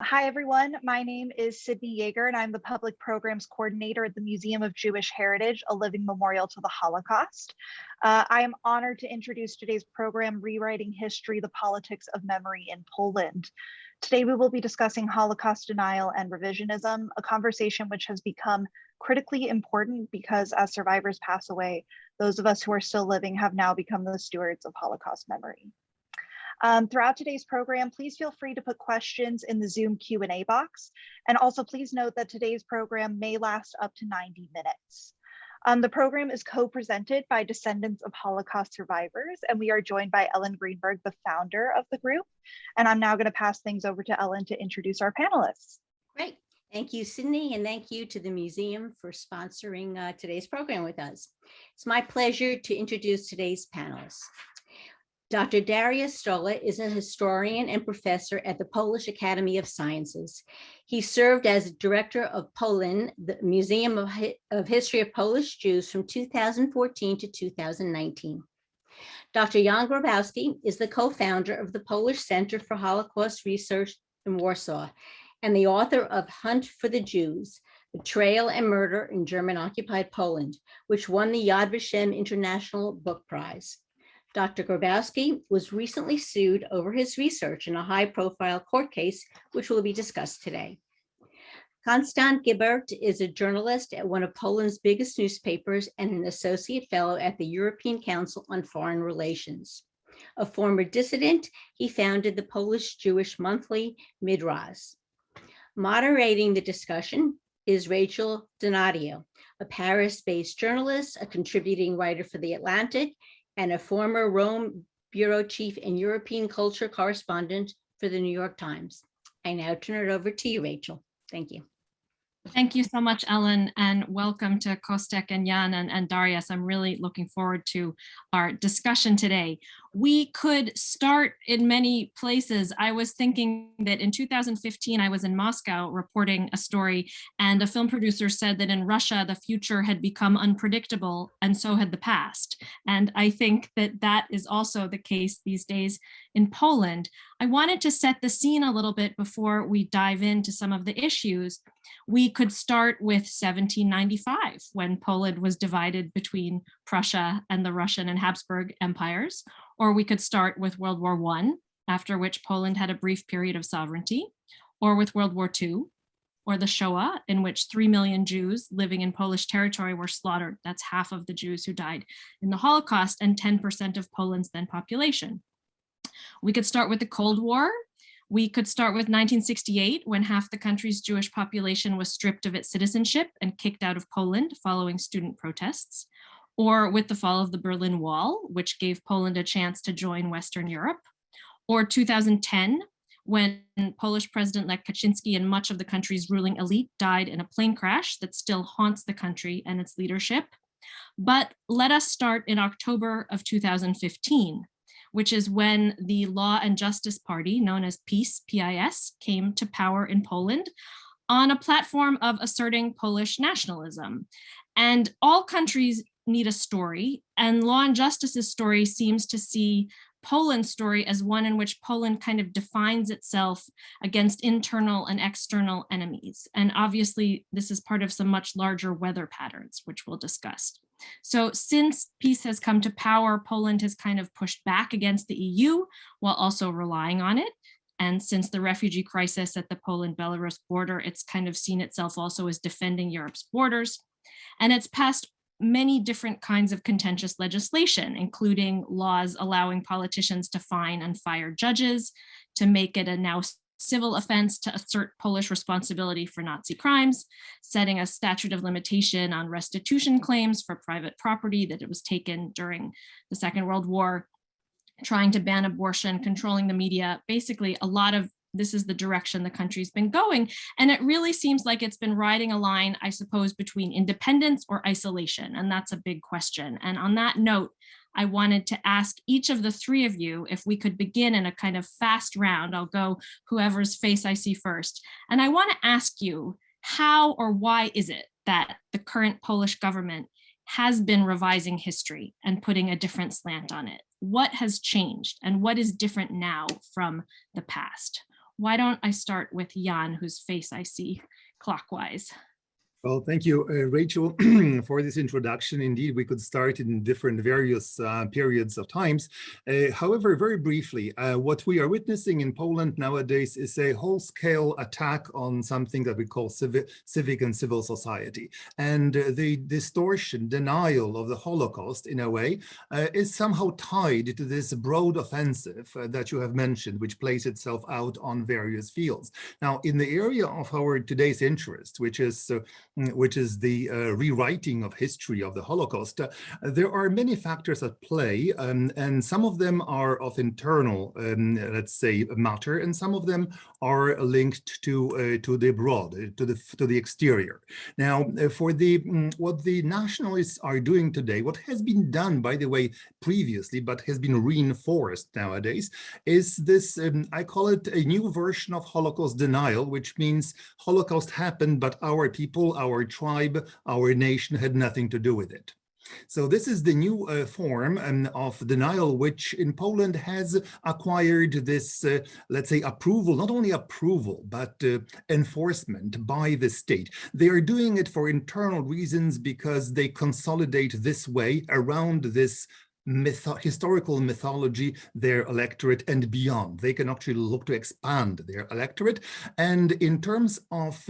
Hi, everyone. My name is Sydney Yeager, and I'm the Public Programs Coordinator at the Museum of Jewish Heritage, a living memorial to the Holocaust. I am honored to introduce today's program, Rewriting History, the Politics of Memory in Poland. Today, we will be discussing Holocaust denial and revisionism, a conversation which has become critically important because as survivors pass away, those of us who are still living have now become the stewards of Holocaust memory. Throughout today's program, please feel free to put questions in the Zoom Q&A box. And also please note that today's program may last up to 90 minutes. The program is co-presented by Descendants of Holocaust Survivors, and we are joined by Ellen Greenberg, the founder of the group. And I'm now going to pass things over to Ellen to introduce our panelists. Great. Thank you, Sydney, and thank you to the museum for sponsoring today's program with us. It's my pleasure to introduce today's panelists. Dr. Dariusz Stola is a historian and professor at the Polish Academy of Sciences. He served as director of POLIN, the Museum of History of Polish Jews, from 2014 to 2019. Dr. Jan Grabowski is the co-founder of the Polish Center for Holocaust Research in Warsaw and the author of Hunt for the Jews, Betrayal and Murder in German-Occupied Poland, which won the Yad Vashem International Book Prize. Dr. Grabowski was recently sued over his research in a high-profile court case, which will be discussed today. Konstanty Gebert is a journalist at one of Poland's biggest newspapers and an associate fellow at the European Council on Foreign Relations. A former dissident, he founded the Polish Jewish monthly Midrasz. Moderating the discussion is Rachel Donadio, a Paris-based journalist, a contributing writer for The Atlantic, and a former Rome bureau chief and European culture correspondent for the New York Times. I now turn it over to you, Rachel. Thank you. Thank you so much, Ellen, and welcome to Kostek and Jan and Dariusz. I'm really looking forward to our discussion today. We could start in many places. I was thinking that in 2015, I was in Moscow reporting a story, and a film producer said that in Russia, the future had become unpredictable, and so had the past. And I think that that is also the case these days in Poland. I wanted to set the scene a little bit before we dive into some of the issues. We could start with 1795, when Poland was divided between Prussia and the Russian and Habsburg empires, or we could start with World War I, after which Poland had a brief period of sovereignty, or with World War II, or the Shoah, in which 3 million Jews living in Polish territory were slaughtered. That's half of the Jews who died in the Holocaust and 10% of Poland's then population. We could start with the Cold War. We could start with 1968, when half the country's Jewish population was stripped of its citizenship and kicked out of Poland following student protests, or with the fall of the Berlin Wall, which gave Poland a chance to join Western Europe, or 2010, when Polish President Lech Kaczynski and much of the country's ruling elite died in a plane crash that still haunts the country and its leadership. But let us start in October of 2015, which is when the Law and Justice Party, known as PiS, P-I-S, came to power in Poland on a platform of asserting Polish nationalism. And all countries need a story, and Law and Justice's story seems to see Poland's story as one in which Poland kind of defines itself against internal and external enemies. And obviously, this is part of some much larger weather patterns, which we'll discuss. So since PiS has come to power, Poland has kind of pushed back against the EU while also relying on it. And since the refugee crisis at the Poland-Belarus border, it's kind of seen itself also as defending Europe's borders. And it's passed many different kinds of contentious legislation, including laws allowing politicians to fine and fire judges, to make it a now civil offense to assert Polish responsibility for Nazi crimes, setting a statute of limitation on restitution claims for private property that it was taken during the Second World War, trying to ban abortion, controlling the media. Basically, a lot of this is the direction the country's been going. And it really seems like it's been riding a line, I suppose, between independence or isolation. And that's a big question. And on that note, I wanted to ask each of the three of you if we could begin in a kind of fast round. I'll go whoever's face I see first. And I want to ask you, how or why is it that the current Polish government has been revising history and putting a different slant on it? What has changed and what is different now from the past? why don't I start with Jan, whose face I see clockwise? Well, thank you, Rachel, for this introduction. Indeed, we could start in different various periods of times. However, very briefly, what we are witnessing in Poland nowadays is a whole-scale attack on something that we call civic and civil society. And the distortion, denial of the Holocaust, in a way, is somehow tied to this broad offensive that you have mentioned, which plays itself out on various fields. Now, in the area of our today's interest, which is the rewriting of history of the Holocaust, there are many factors at play, and some of them are of internal, let's say, matter, and some of them are linked to the abroad, to the exterior. Now, for what the nationalists are doing today, what has been done, by the way, previously, but has been reinforced nowadays, is this, I call it a new version of Holocaust denial, which means Holocaust happened, but our people, our tribe, our nation had nothing to do with it. So this is the new form of denial, which in Poland has acquired this, let's say, approval, not only approval, but enforcement by the state. They are doing it for internal reasons because they consolidate this way around this historical mythology, their electorate and beyond. They can actually look to expand their electorate. And in terms of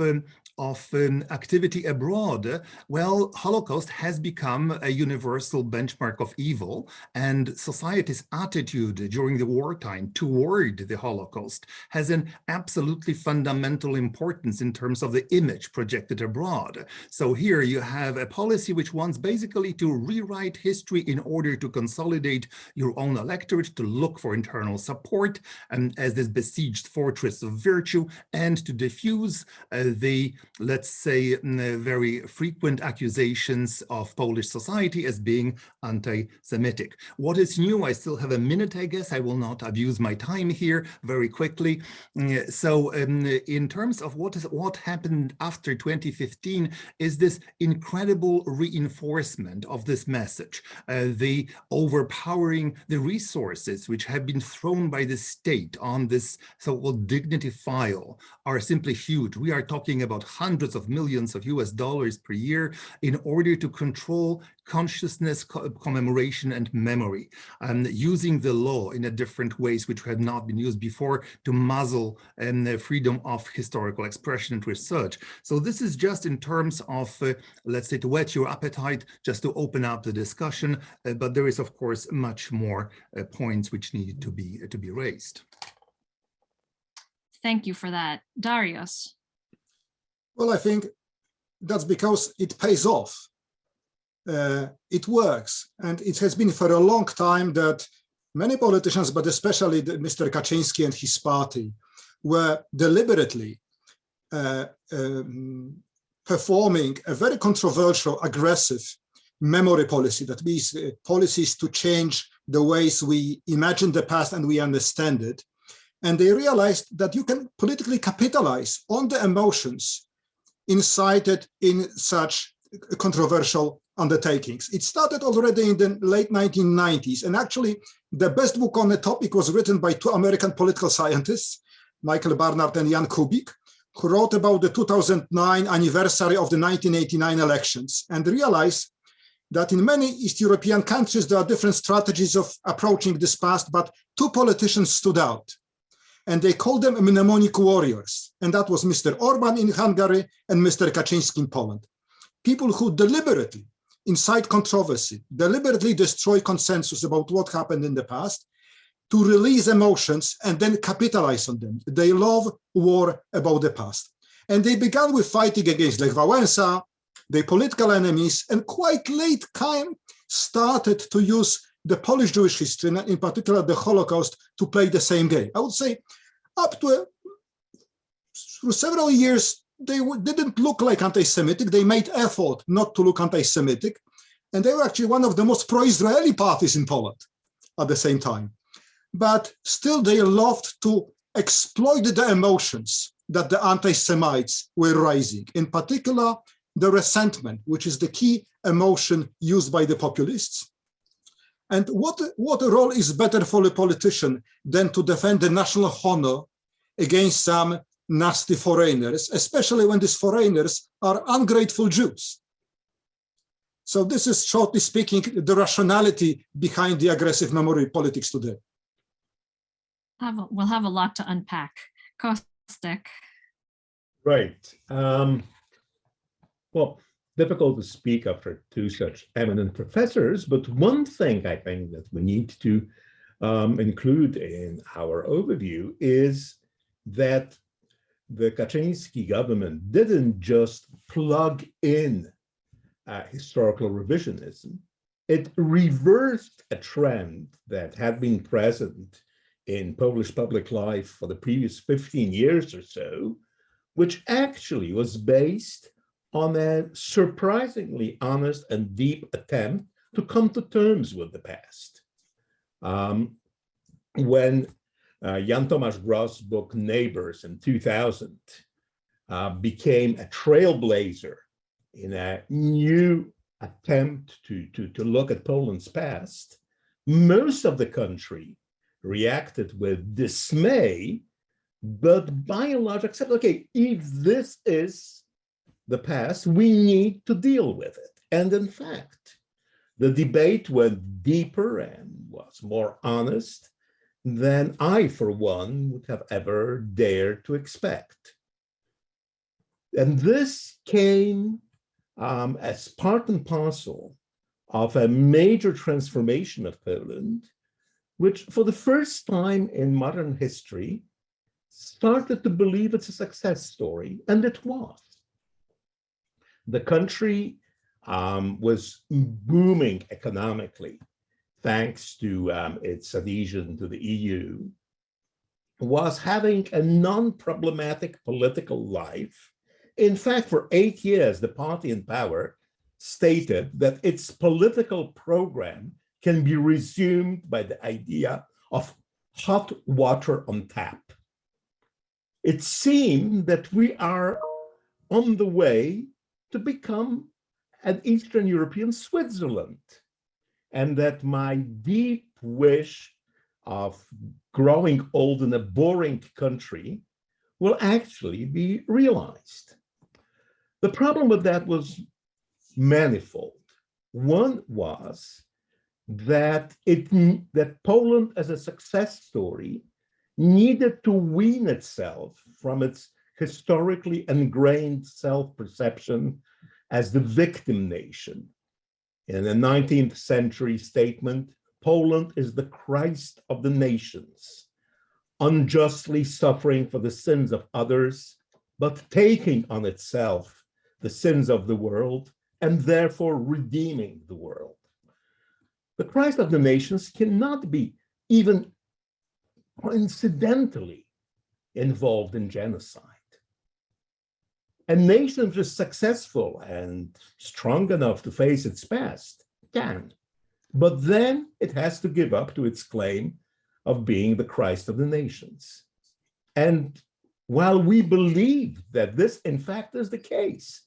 activity abroad, well, Holocaust has become a universal benchmark of evil, and society's attitude during the wartime toward the Holocaust has an absolutely fundamental importance in terms of the image projected abroad. So here you have a policy which wants basically to rewrite history in order to consolidate your own electorate, to look for internal support as this besieged fortress of virtue, and to diffuse the, let's say, very frequent accusations of Polish society as being anti-Semitic. What is new? I still have a minute, I guess. I will not abuse my time here very quickly. So in terms of what happened after 2015 is this incredible reinforcement of this message, the overpowering the resources which have been thrown by the state on this so-called dignity file are simply huge. We are talking about hundreds of millions of US dollars per year in order to control consciousness, commemoration, and memory, using the law in a different ways which had not been used before to muzzle the freedom of historical expression and research. So this is just in terms of, let's say, to whet your appetite, just to open up the discussion, but there is, of course, much more points which need to be raised. Thank you for that. Dariusz. Well, I think that's because it pays off. It works, and it has been for a long time that many politicians, but especially Mr. Kaczynski and his party, were deliberately performing a very controversial, aggressive memory policy, that means policies to change the ways we imagine the past and we understand it. And they realized that you can politically capitalize on the emotions incited in such controversial undertakings. It started already in the late 1990s, and actually the best book on the topic was written by two American political scientists, Michael Barnard and Jan Kubik, who wrote about the 2009 anniversary of the 1989 elections and realized that in many East European countries there are different strategies of approaching this past, but two politicians stood out. And they called them mnemonic warriors. And that was Mr. Orban in Hungary and Mr. Kaczynski in Poland. People who deliberately incite controversy, deliberately destroy consensus about what happened in the past, to release emotions and then capitalize on them. They love war about the past. And they began with fighting against Lech Wałęsa, their political enemies, and quite late time started to use the Polish Jewish history, and in particular the Holocaust, to play the same game. I would say up to through several years, they didn't look like anti-Semitic. They made effort not to look anti-Semitic. And they were actually one of the most pro-Israeli parties in Poland at the same time. But still they loved to exploit the emotions that the anti-Semites were raising, in particular, the resentment, which is the key emotion used by the populists. And what role is better for a politician than to defend the national honor against some nasty foreigners, especially when these foreigners are ungrateful Jews. So this is, shortly speaking, the rationality behind the aggressive memory politics today. We'll have a lot to unpack. Kostek. Right. Well, difficult to speak after two such eminent professors, but one thing I think that we need to include in our overview is that the Kaczynski government didn't just plug in historical revisionism. It reversed a trend that had been present in Polish public life for the previous 15 years or so, which actually was based on a surprisingly honest and deep attempt to come to terms with the past. When Jan Tomasz Gross' book Neighbors in 2000 became a trailblazer in a new attempt to look at Poland's past, most of the country reacted with dismay, but by and large accepted, okay, if this is the past, we need to deal with it. And in fact, the debate went deeper and was more honest than I, for one, would have ever dared to expect. And this came as part and parcel of a major transformation of Poland, which for the first time in modern history started to believe it's a success story, and it was. The country was booming economically thanks to its adhesion to the EU, was having a non-problematic political life. In fact, for 8 years, the party in power stated that its political program can be resumed by the idea of hot water on tap. It seemed that we are on the way to become an Eastern European Switzerland, and that my deep wish of growing old in a boring country will actually be realized. The problem with that was manifold. One was that Poland as a success story needed to wean itself from its historically ingrained self-perception as the victim nation. In a 19th century statement, Poland is the Christ of the nations, unjustly suffering for the sins of others, but taking on itself the sins of the world and therefore redeeming the world. The Christ of the nations cannot be even coincidentally involved in genocide. A nation which is successful and strong enough to face its past can, but then it has to give up to its claim of being the Christ of the nations. And while we believe that this in fact is the case,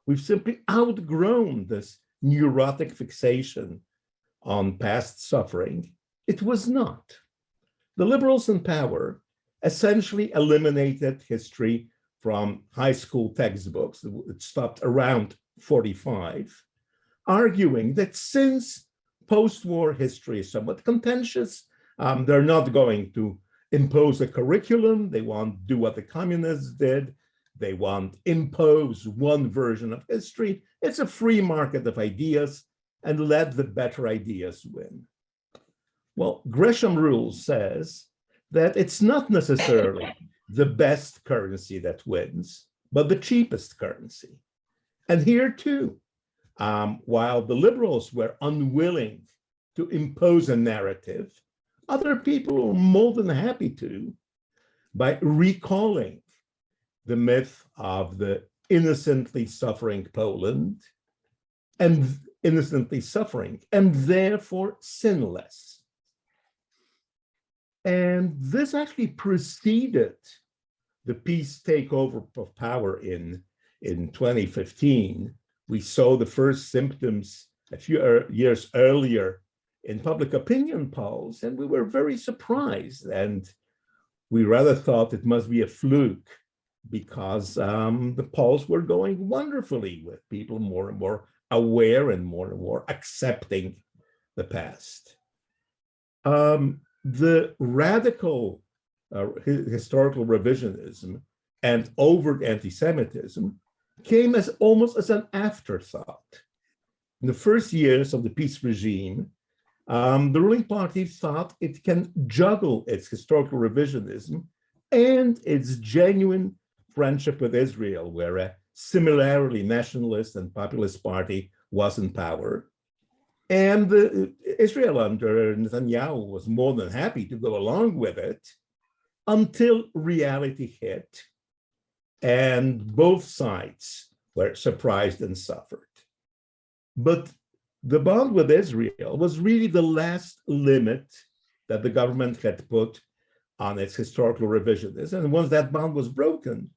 we've simply outgrown this neurotic fixation on past suffering. It was not. The liberals in power essentially eliminated history from high school textbooks. It stopped around 45, arguing that since post-war history is somewhat contentious, they're not going to impose a curriculum. They won't do what the communists did. They won't impose one version of history. It's a free market of ideas, and let the better ideas win. Well, Gresham rule says that it's not necessarily the best currency that wins, but the cheapest currency. And here too, while the liberals were unwilling to impose a narrative, other people were more than happy to by recalling the myth of the innocently suffering Poland and innocently suffering and therefore sinless. And this actually preceded the peace takeover of power in 2015. We saw the first symptoms a few years earlier in public opinion polls, and we were very surprised. And we rather thought it must be a fluke because the Poles were going wonderfully with people more and more aware and more accepting the past. The radical historical revisionism and overt anti-Semitism came as almost as an afterthought. In the first years of the peace regime, the ruling party thought it can juggle its historical revisionism and its genuine friendship with Israel, where a similarly nationalist and populist party was in power. And Israel under Netanyahu was more than happy to go along with it until reality hit, and both sides were surprised and suffered. But the bond with Israel was really the last limit that the government had put on its historical revisionism. And once that bond was broken,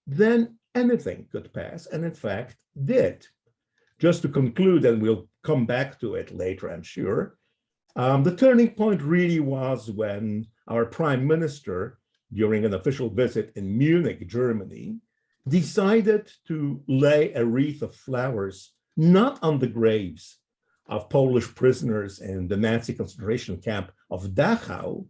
then anything could pass, and in fact did. Just to conclude, and we'll come back to it later, I'm sure, the turning point really was when our prime minister, during an official visit in Munich, Germany, decided to lay a wreath of flowers not on the graves of Polish prisoners in the Nazi concentration camp of Dachau,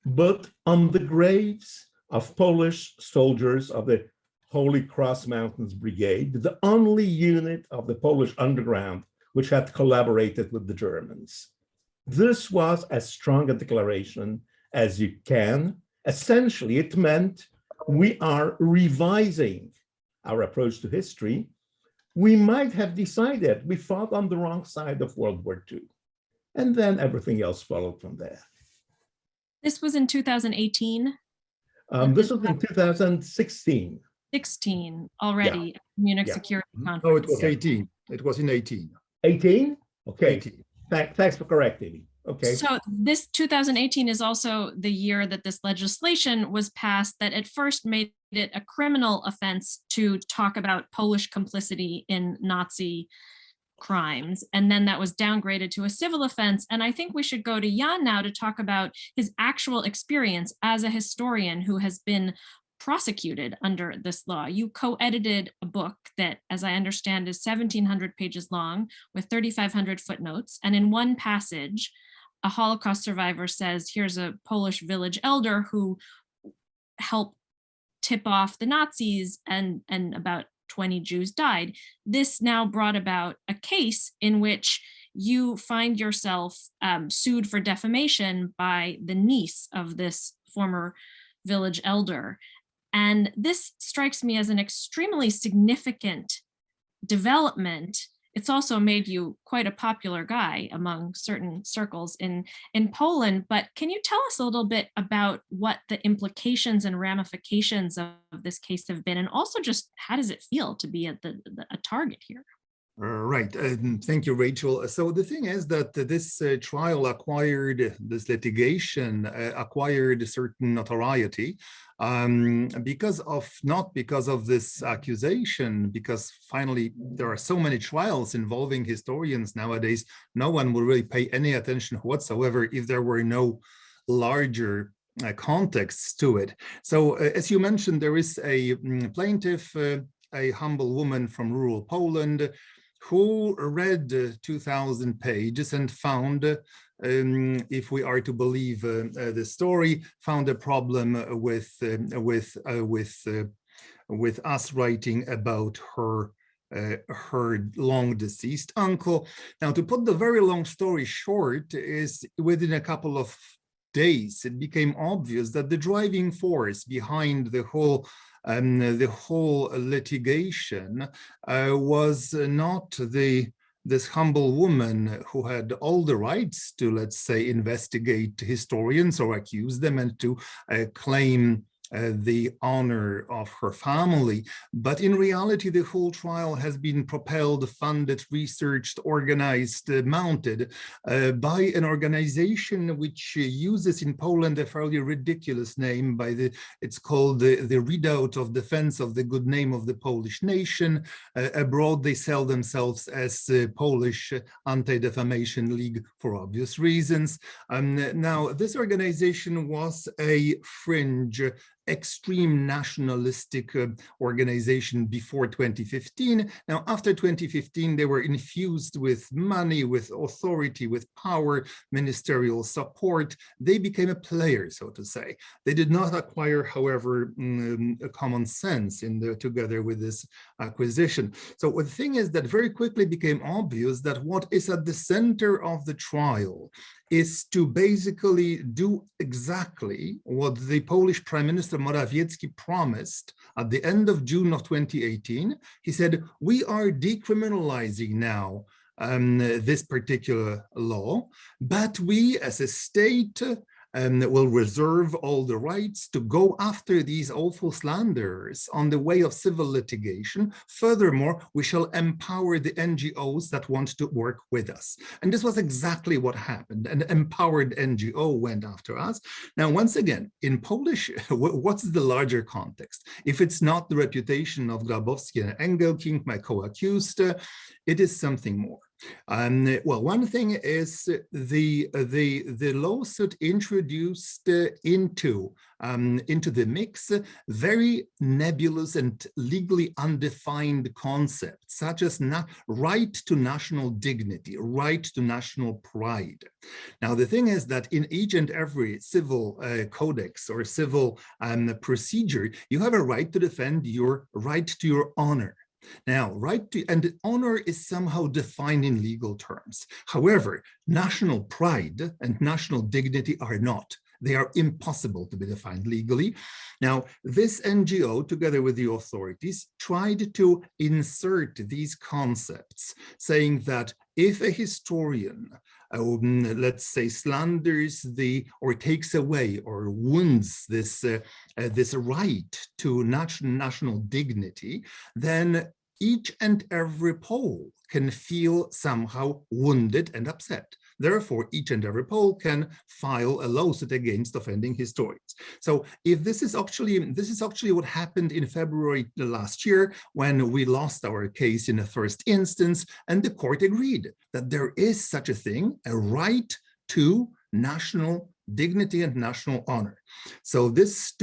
but on the graves of Polish soldiers of the Holy Cross Mountains Brigade, the only unit of the Polish underground which had collaborated with the Germans. This was as strong a declaration as you can. Essentially, it meant we are revising our approach to history. We might have decided we fought on the wrong side of World War II. And then everything else followed from there. This was in 2018? This was in 2016. 16 already, Yeah. Munich Yeah. Security Conference. No, it was 18. It was in 18. 18? Okay. 18. Thanks for correcting me. Okay. So this 2018 is also the year that this legislation was passed that at first made it a criminal offense to talk about Polish complicity in Nazi crimes. And then that was downgraded to a civil offense. And I think we should go to Jan now to talk about his actual experience as a historian who has been prosecuted under this law. You co-edited a book that, as I understand, is 1,700 pages long with 3,500 footnotes. And in one passage, a Holocaust survivor says, here's a Polish village elder who helped tip off the Nazis, and about 20 Jews died. This now brought about a case in which you find yourself sued for defamation by the niece of this former village elder. And this strikes me as an extremely significant development. It's also made you quite a popular guy among certain circles in Poland. But can you tell us a little bit about what the implications and ramifications of this case have been? And also just how does it feel to be a target here? Right. Thank you, Rachel. So the thing is that this trial acquired, this litigation acquired a certain notoriety not because of this accusation, because finally there are so many trials involving historians nowadays, no one will really pay any attention whatsoever if there were no larger context to it. So as you mentioned, there is a plaintiff, a humble woman from rural Poland, who read 2,000 pages and found, if we are to believe the story, found a problem with us writing about her long deceased uncle. Now, to put the very long story short, is within a couple of days, it became obvious that the driving force behind the whole litigation was not this humble woman who had all the rights to, let's say, investigate historians or accuse them and to claim the honor of her family. But in reality, the whole trial has been propelled, funded, researched, organized, mounted by an organization which uses in Poland a fairly ridiculous name. It's called the Redoubt of Defense of the Good Name of the Polish Nation. Abroad, they sell themselves as Polish Anti-Defamation League for obvious reasons. Now, this organization was a fringe, extreme nationalistic organization before 2015. Now, after 2015, they were infused with money, with authority, with power, ministerial support. They became a player, so to say. They did not acquire, however, a common sense together with this acquisition. So the thing is that very quickly became obvious that what is at the center of the trial is to basically do exactly what the Polish Prime Minister Morawiecki promised at the end of June of 2018. He said, we are decriminalizing now this particular law, but we as a state will reserve all the rights to go after these awful slanderers on the way of civil litigation. Furthermore, we shall empower the NGOs that want to work with us. And this was exactly what happened. An empowered NGO went after us. Now, once again, in Polish, what's the larger context? If it's not the reputation of Grabowski and Engelking, my co-accused, it is something more. Well, one thing is the lawsuit introduced into the mix very nebulous and legally undefined concepts, such as right to national dignity, right to national pride. Now, the thing is that in each and every civil codex or civil procedure, you have a right to defend your right to your honor. Now, right to, and honor is somehow defined in legal terms. However, national pride and national dignity are not. They are impossible to be defined legally. Now, this NGO, together with the authorities, tried to insert these concepts, saying that if a historian, let's say, slanders or takes away or wounds this right to national dignity, then each and every Pole can feel somehow wounded and upset. Therefore, each and every Pole can file a lawsuit against offending historians. So if this is actually what happened in February last year, when we lost our case in the first instance, and the court agreed that there is such a thing, a right to national dignity and national honor. So this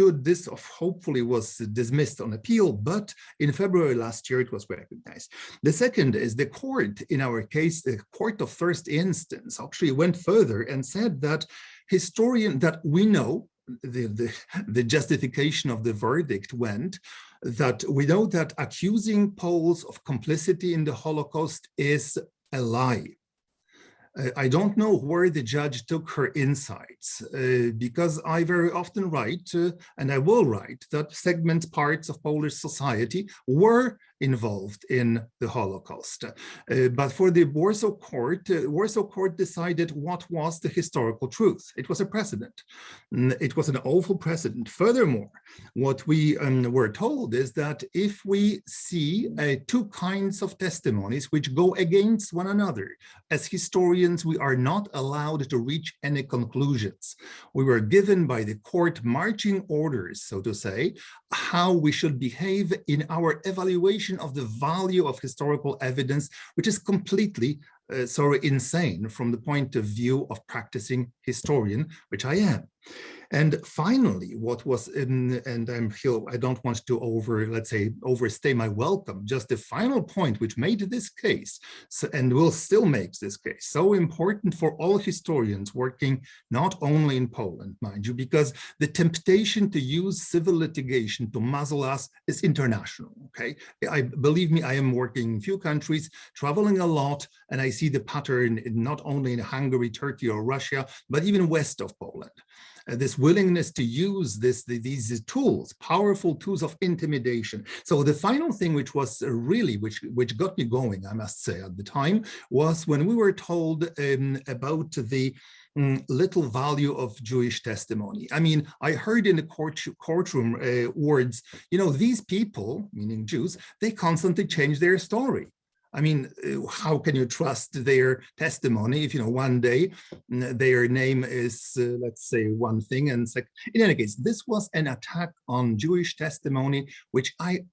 hopefully was dismissed on appeal, but in February last year, it was recognized. The second is the court, in our case, the court of first instance actually went further and said that that we know, the justification of the verdict went, that we know that accusing Poles of complicity in the Holocaust is a lie. I don't know where the judge took her insights, because I very often write, and I will write, that parts of Polish society were involved in the Holocaust. But for the Warsaw Court decided what was the historical truth. It was a precedent. It was an awful precedent. Furthermore, what we were told is that if we see two kinds of testimonies which go against one another, as historians, we are not allowed to reach any conclusions. We were given by the court marching orders, so to say, how we should behave in our evaluation of the value of historical evidence, which is completely insane from the point of view of practicing historian, which I am. And finally, what was and I'm here, I don't want to overstay my welcome, just the final point which made this case, and will still make this case, so important for all historians working not only in Poland, mind you, because the temptation to use civil litigation to muzzle us is international, okay? Believe me, I am working in a few countries, traveling a lot, and I see the pattern not only in Hungary, Turkey, or Russia, but even west of Poland. This willingness to use these tools, powerful tools of intimidation. So the final thing which was really, which got me going, I must say, at the time, was when we were told about little value of Jewish testimony. I mean, I heard in the courtroom words, you know, these people, meaning Jews, they constantly change their story. I mean, how can you trust their testimony if, you know, one day their name is, let's say, one thing, and in any case, this was an attack on Jewish testimony, which I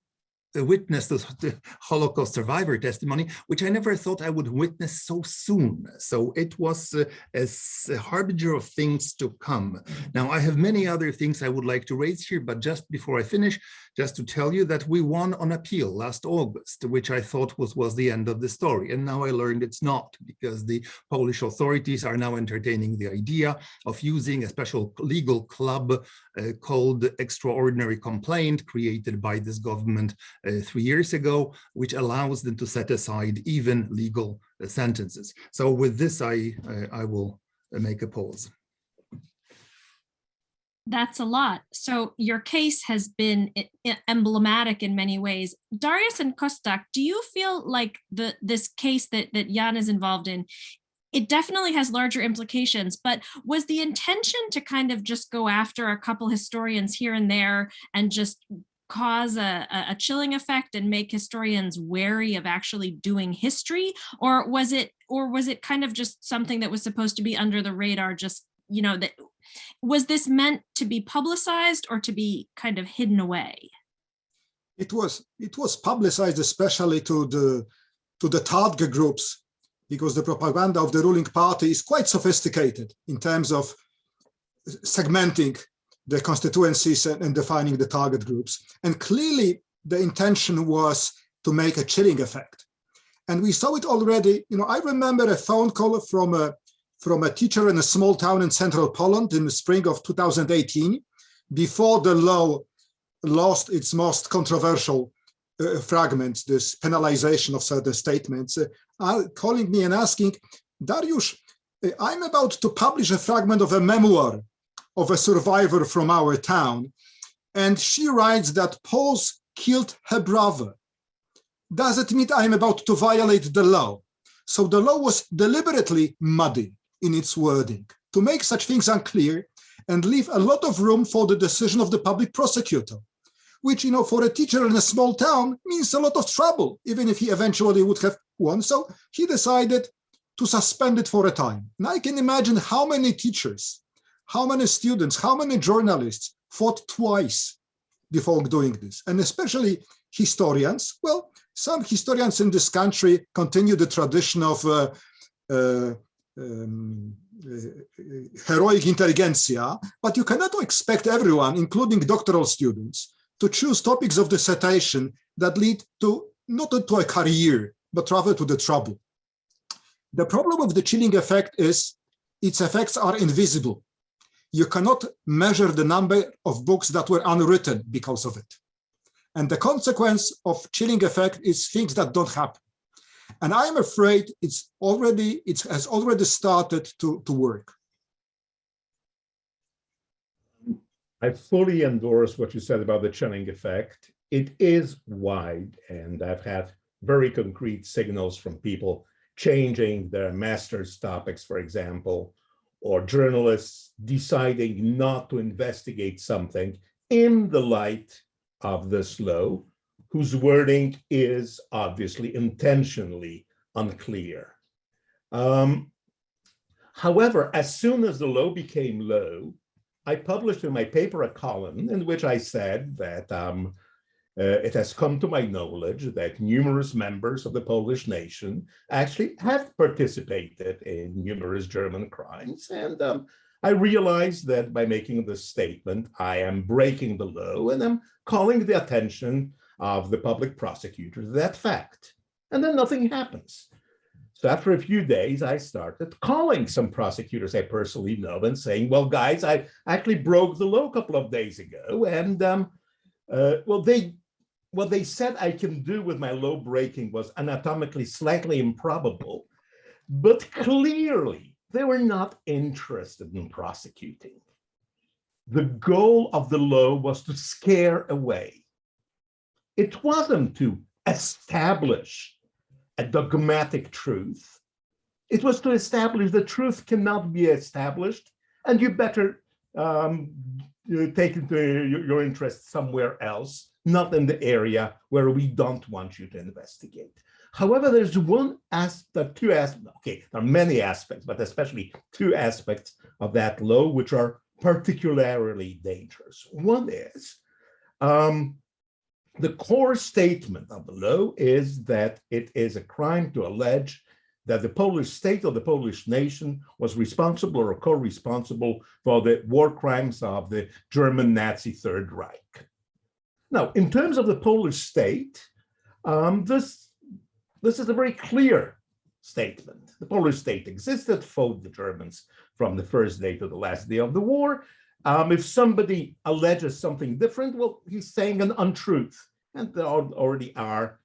witnessed, the Holocaust survivor testimony, which I never thought I would witness so soon. So it was a harbinger of things to come. Now, I have many other things I would like to raise here, but just before I finish, just to tell you that we won on appeal last August, which I thought was the end of the story. And now I learned it's not, because the Polish authorities are now entertaining the idea of using a special legal club called Extraordinary Complaint, created by this government 3 years ago, which allows them to set aside even legal sentences. So with this, I will make a pause. That's a lot. So your case has been emblematic in many ways. Dariusz and Kostak, do you feel like this case that Jan is involved in, it definitely has larger implications, but was the intention to kind of just go after a couple historians here and there and just cause a chilling effect and make historians wary of actually doing history? Or was it kind of just something that was supposed to be under the radar, just, you know, that was this meant to be publicized or to be kind of hidden away? It was publicized, especially to the target groups, because the propaganda of the ruling party is quite sophisticated in terms of segmenting the constituencies and defining the target groups. And clearly the intention was to make a chilling effect. And we saw it already. You know, I remember a phone call from a teacher in a small town in central Poland in the spring of 2018, before the law lost its most controversial fragments, this penalization of certain statements, calling me and asking, Dariusz, I'm about to publish a fragment of a memoir of a survivor from our town, and she writes that Poles killed her brother. Does it mean I'm about to violate the law? So the law was deliberately muddy in its wording to make such things unclear and leave a lot of room for the decision of the public prosecutor, which, you know, for a teacher in a small town means a lot of trouble, even if he eventually would have won. So he decided to suspend it for a time. And I can imagine how many teachers, how many students, how many journalists fought twice before doing this, and especially historians. Well, some historians in this country continue the tradition of heroic intelligentsia, but you cannot expect everyone, including doctoral students, to choose topics of dissertation that lead to not to a career, but rather to the trouble. The problem of the chilling effect is its effects are invisible. You cannot measure the number of books that were unwritten because of it. And the consequence of chilling effect is things that don't happen. And I'm afraid it has already started to work. I fully endorse what you said about the chilling effect. It is wide, and I've had very concrete signals from people changing their master's topics, for example, or journalists deciding not to investigate something in the light of this law, whose wording is obviously intentionally unclear. However, as soon as the law became law, I published in my paper a column in which I said that it has come to my knowledge that numerous members of the Polish nation actually have participated in numerous German crimes. And I realized that by making this statement, I am breaking the law, and I'm calling the attention of the public prosecutor to that fact. And then nothing happens. So after a few days, I started calling some prosecutors I personally know and saying, well, guys, I actually broke the law a couple of days ago. And what they said I can do with my law breaking was anatomically slightly improbable, but clearly they were not interested in prosecuting. The goal of the law was to scare away. It wasn't to establish a dogmatic truth. It was to establish the truth cannot be established, and you better take your interest somewhere else, not in the area where we don't want you to investigate. However, there's two aspects, okay, there are many aspects, but especially two aspects of that law which are particularly dangerous. One is the core statement of the law is that it is a crime to allege that the Polish state or the Polish nation was responsible or co-responsible for the war crimes of the German Nazi Third Reich. Now, in terms of the Polish state, this is a very clear statement. The Polish state existed, fought the Germans from the first day to the last day of the war. If somebody alleges something different, well, he's saying an untruth. And there already are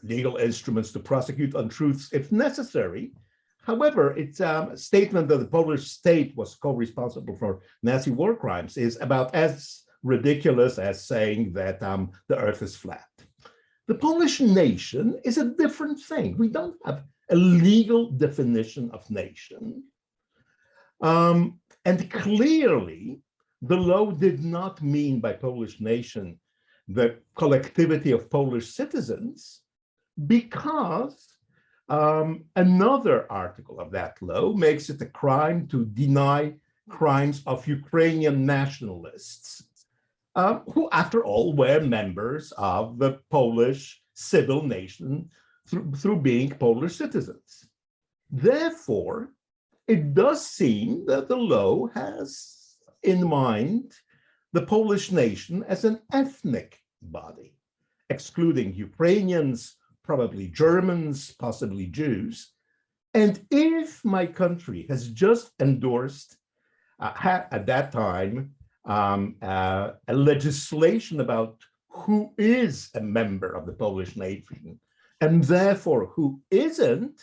legal instruments to prosecute untruths if necessary. However, it's a statement that the Polish state was co-responsible for Nazi war crimes is about as ridiculous as saying that the earth is flat. The Polish nation is a different thing. We don't have a legal definition of nation. And clearly, the law did not mean by Polish nation the collectivity of Polish citizens, because another article of that law makes it a crime to deny crimes of Ukrainian nationalists, who, after all, were members of the Polish civil nation through being Polish citizens. Therefore, it does seem that the law has in mind the Polish nation as an ethnic body, excluding Ukrainians, probably Germans, possibly Jews. And if my country has just endorsed, at that time, a legislation about who is a member of the Polish nation, and therefore who isn't,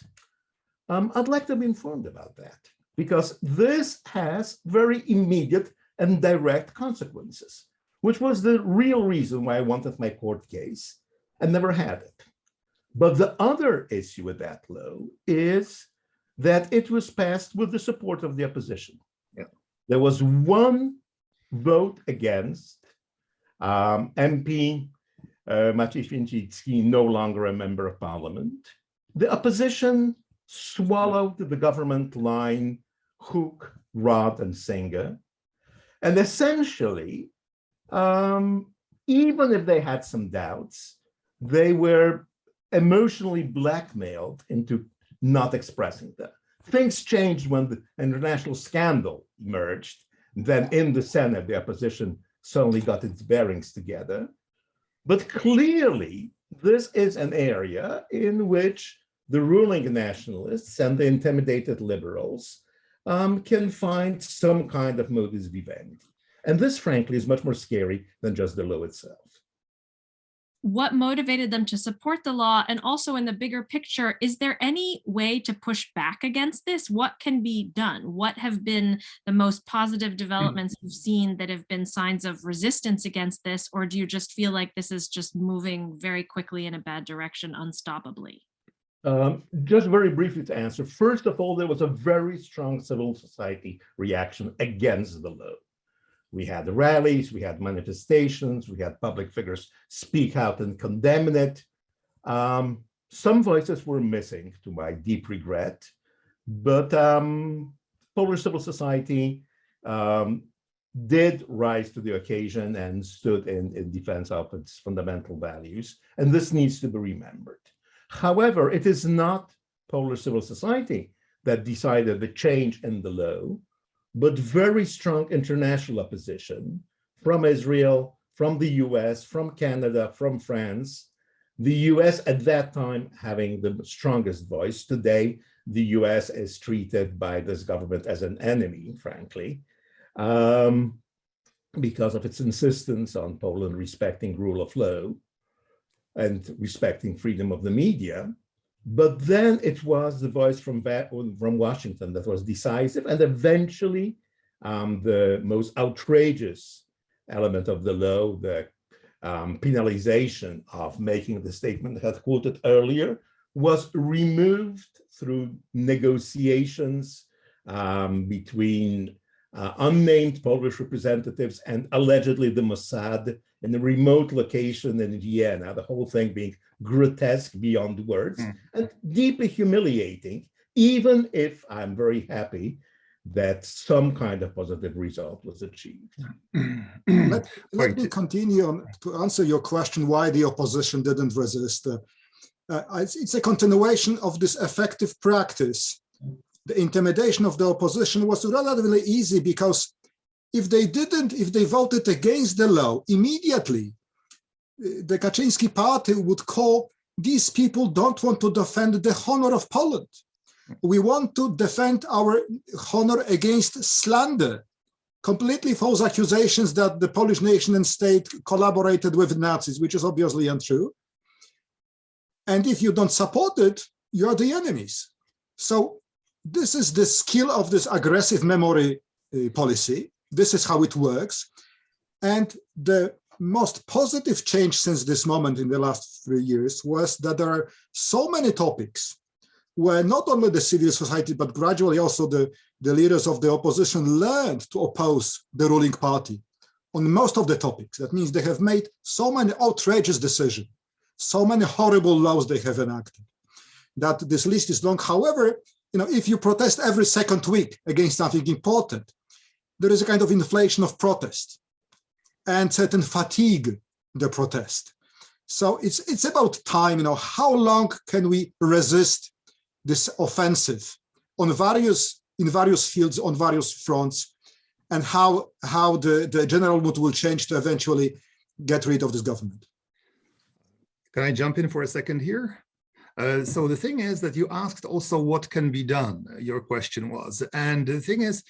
I'd like to be informed about that, because this has very immediate and direct consequences, which was the real reason why I wanted my court case and never had it. But the other issue with that law is that it was passed with the support of the opposition. Yeah. There was one vote against, MP Maciej Święcicki, no longer a member of parliament. The opposition swallowed the government line hook, rod, and sinker. And essentially, even if they had some doubts, they were emotionally blackmailed into not expressing them. Things changed when the international scandal emerged. Then in the Senate, the opposition suddenly got its bearings together. But clearly, this is an area in which the ruling nationalists and the intimidated liberals can find some kind of modus vivendi. And this, frankly, is much more scary than just the law itself. What motivated them to support the law? And also in the bigger picture, is there any way to push back against this? What can be done? What have been the most positive developments you've seen that have been signs of resistance against this? Or do you just feel like this is just moving very quickly in a bad direction, unstoppably? Just very briefly to answer. First of all, there was a very strong civil society reaction against the law. We had rallies, we had manifestations, we had public figures speak out and condemn it. Some voices were missing, to my deep regret, but Polish civil society did rise to the occasion and stood in defense of its fundamental values, and this needs to be remembered. However, it is not Polish civil society that decided the change in the law, but very strong international opposition from Israel, from the US, from Canada, from France. The US at that time having the strongest voice. Today, the US is treated by this government as an enemy, frankly, because of its insistence on Poland respecting rule of law and respecting freedom of the media. But then it was the voice from Washington that was decisive, and eventually the most outrageous element of the law, the penalization of making the statement I had quoted earlier, was removed through negotiations between unnamed Polish representatives and allegedly the Mossad in a remote location in Vienna, the whole thing being grotesque beyond words and deeply humiliating, even if I'm very happy that some kind of positive result was achieved. Let me continue to answer your question why the opposition didn't resist. It's a continuation of this effective practice. The intimidation of the opposition was relatively easy because if they voted against the law, immediately the Kaczyński party would call, these people don't want to defend the honor of Poland. We want to defend our honor against slander, completely false accusations that the Polish nation and state collaborated with Nazis, which is obviously untrue. And if you don't support it, you're the enemies. So this is the skill of this aggressive memory policy. This is how it works. And the most positive change since this moment in the last 3 years was that there are so many topics where not only the civil society, but gradually also the leaders of the opposition learned to oppose the ruling party on most of the topics. That means they have made so many outrageous decisions, so many horrible laws they have enacted, that this list is long. However, if you protest every second week against something important, there is a kind of inflation of protest and certain fatigue the protest. So it's about time, how long can we resist this offensive in various fields, on various fronts, and how the general mood will change to eventually get rid of this government. Can I jump in for a second here? So the thing is that you asked also what can be done, your question was. And the thing is,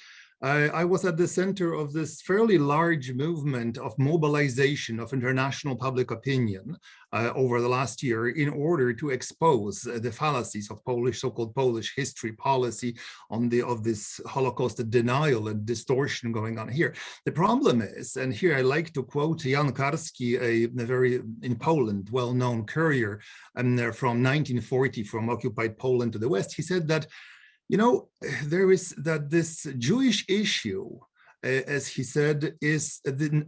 I was at the center of this fairly large movement of mobilization of international public opinion over the last year in order to expose the fallacies of so-called Polish history policy of this Holocaust denial and distortion going on here. The problem is, and here I like to quote Jan Karski, a very, in Poland, well-known courier from 1940 from occupied Poland to the West. He said that this Jewish issue, as he said,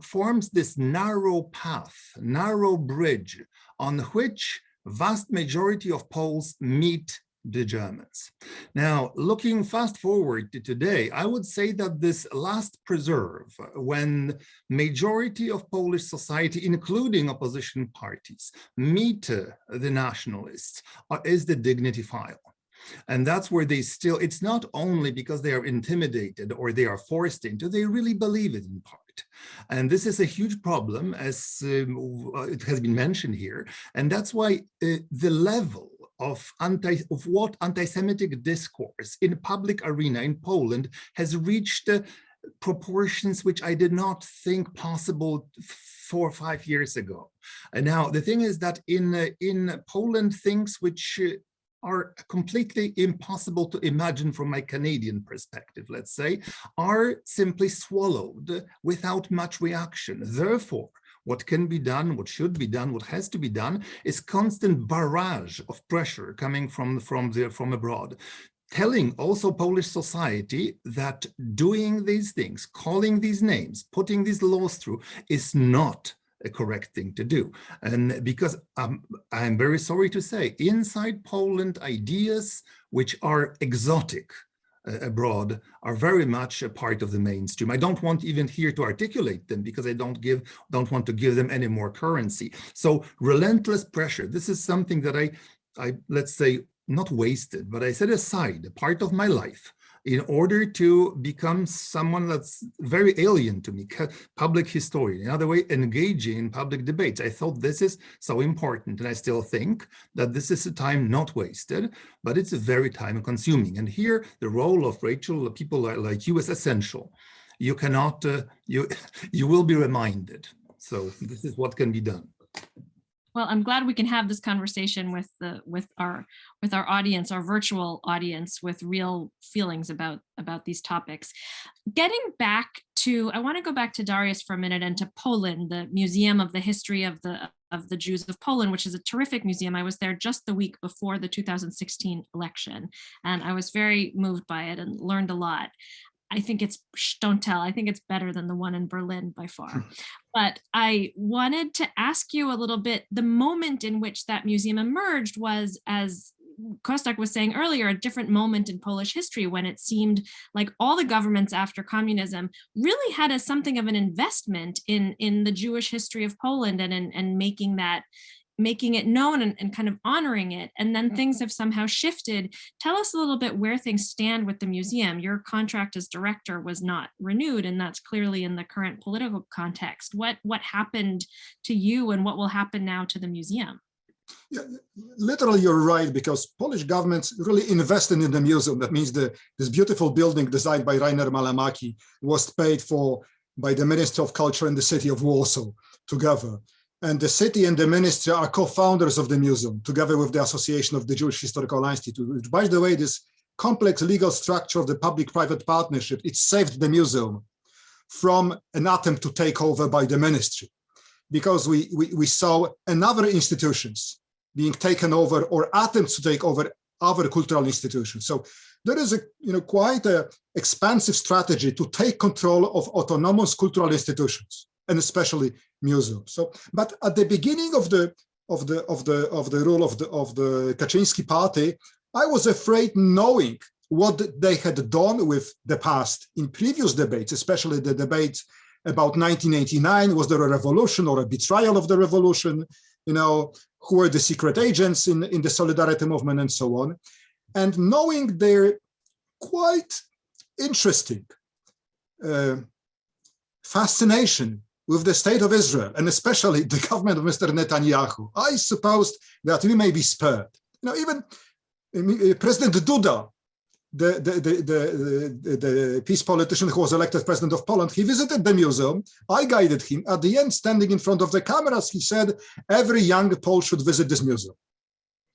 forms this narrow path, narrow bridge on which vast majority of Poles meet the Germans. Now, looking fast forward to today, I would say that this last preserve, when majority of Polish society, including opposition parties, meet the nationalists, is the dignity file. And that's where it's not only because they are intimidated or they are forced into, they really believe it in part. And this is a huge problem, as it has been mentioned here. And that's why the level of what anti-Semitic discourse in public arena in Poland has reached proportions which I did not think possible 4 or 5 years ago. And now the thing is that in Poland, things which are completely impossible to imagine from my Canadian perspective, let's say, are simply swallowed without much reaction. Therefore, what can be done, what should be done, what has to be done is constant barrage of pressure coming from abroad, telling also Polish society that doing these things, calling these names, putting these laws through is not a correct thing to do. And because I'm very sorry to say, inside Poland, ideas which are exotic abroad are very much a part of the mainstream. I don't want even here to articulate them because I don't want to give them any more currency. So relentless pressure, this is something that I let's say, not wasted, but I set aside a part of my life in order to become someone that's very alien to me, public historian, in other way, engaging in public debates. I thought this is so important, and I still think that this is a time not wasted, but it's very time consuming. And here, the role of Rachel, people like you is essential. You cannot, you will be reminded. So this is what can be done. Well, I'm glad we can have this conversation with our audience, our virtual audience, with real feelings about these topics. Getting back to, I want to go back to Dariusz for a minute and to POLIN, the Museum of the History of the of the Jews of Poland, which is a terrific museum. I was there just the week before the 2016 election, and I was very moved by it and learned a lot. I think it's, don't tell, I think it's better than the one in Berlin by far. But I wanted to ask you a little bit, the moment in which that museum emerged was, as Kostek was saying earlier, a different moment in Polish history when it seemed like all the governments after communism really had something of an investment in the Jewish history of Poland and making it known and kind of honoring it. And then things have somehow shifted. Tell us a little bit where things stand with the museum. Your contract as director was not renewed, and that's clearly in the current political context. What happened to you and what will happen now to the museum? Yeah, literally you're right, because Polish governments really invested in the museum. That means this beautiful building designed by Rainer Malamaki was paid for by the Ministry of Culture and the city of Warsaw together. And the city and the ministry are co-founders of the museum, together with the Association of the Jewish Historical Institute, which, by the way, this complex legal structure of the public-private partnership, it saved the museum from an attempt to take over by the ministry, because we saw another institutions being taken over or attempts to take over other cultural institutions. So there is quite an expansive strategy to take control of autonomous cultural institutions, and especially museums. So, but at the beginning of the rule of the Kaczynski party, I was afraid, knowing what they had done with the past in previous debates, especially the debates about 1989, was there a revolution or a betrayal of the revolution? Who were the secret agents in the Solidarity movement and so on, and knowing their quite interesting fascination with the state of Israel, and especially the government of Mr. Netanyahu, I supposed that we may be spared. Even President Duda, the peace politician who was elected president of Poland, he visited the museum. I guided him. At the end, standing in front of the cameras, he said, every young Pole should visit this museum.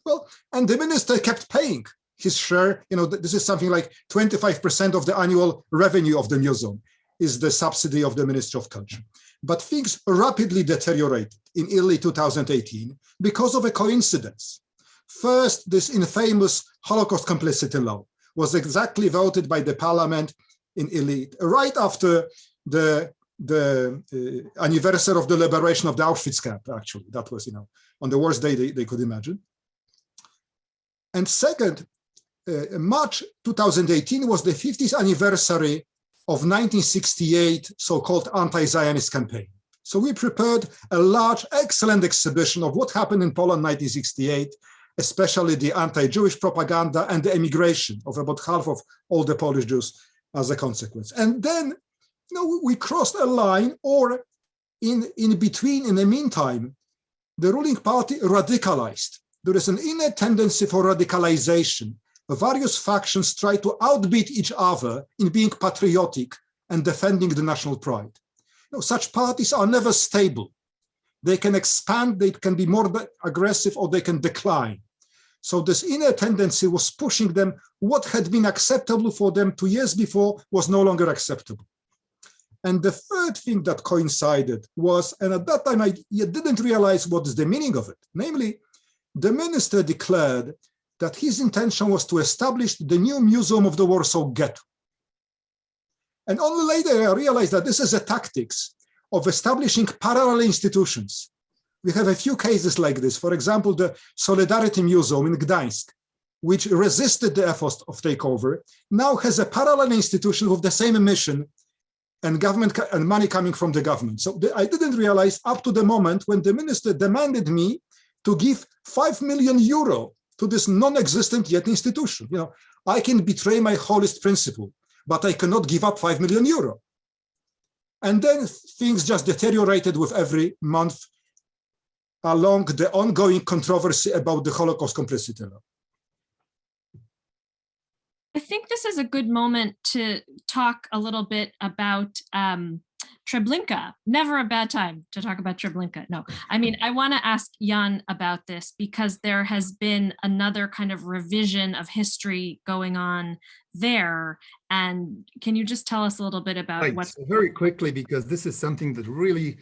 Well, and the minister kept paying his share. This is something like 25% of the annual revenue of the museum is the subsidy of the Ministry of Culture. But things rapidly deteriorated in early 2018 because of a coincidence. First, this infamous Holocaust complicity law was exactly voted by the parliament in elite right after the anniversary of the liberation of the Auschwitz camp. Actually, that was on the worst day they could imagine. And second, March 2018 was the 50th anniversary of 1968 so-called anti-Zionist campaign. So we prepared a large, excellent exhibition of what happened in Poland in 1968, especially the anti-Jewish propaganda and the emigration of about half of all the Polish Jews as a consequence. And then, we crossed a line, or in between, in the meantime, the ruling party radicalized. There is an inner tendency for radicalization. Various factions try to outbeat each other in being patriotic and defending the national pride. Such parties are never stable. They can expand, they can be more aggressive, or they can decline. So this inner tendency was pushing them. What had been acceptable for them 2 years before was no longer acceptable. And the third thing that coincided was, and at that time I didn't realize what is the meaning of it, namely, the minister declared that his intention was to establish the new Museum of the Warsaw Ghetto. And only later I realized that this is a tactics of establishing parallel institutions. We have a few cases like this. For example, the Solidarity Museum in Gdańsk, which resisted the efforts of takeover, now has a parallel institution with the same mission and government and money coming from the government. So I didn't realize up to the moment when the minister demanded me to give 5 million euro to this non-existent yet institution. I can betray my holist principle, but I cannot give up 5 million euro. And then things just deteriorated with every month along the ongoing controversy about the Holocaust complicity law. I think this is a good moment to talk a little bit about Treblinka. Never a bad time to talk about Treblinka. No, I mean, I want to ask Jan about this because there has been another kind of revision of history going on there. And can you just tell us a little bit about Right, what's very quickly, because this is something that really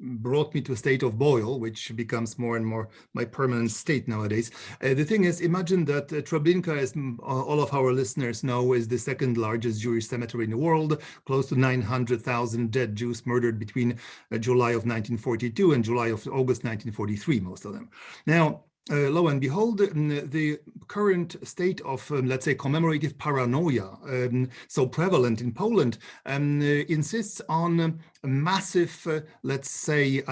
brought me to a state of boil, which becomes more and more my permanent state nowadays. The thing is, imagine that Treblinka, as all of our listeners know, is the second largest Jewish cemetery in the world, close to 900,000 dead Jews murdered between July of 1942 and July of August 1943, most of them. Now, lo and behold, the current state of, let's say, commemorative paranoia, so prevalent in Poland, insists on a massive, let's say,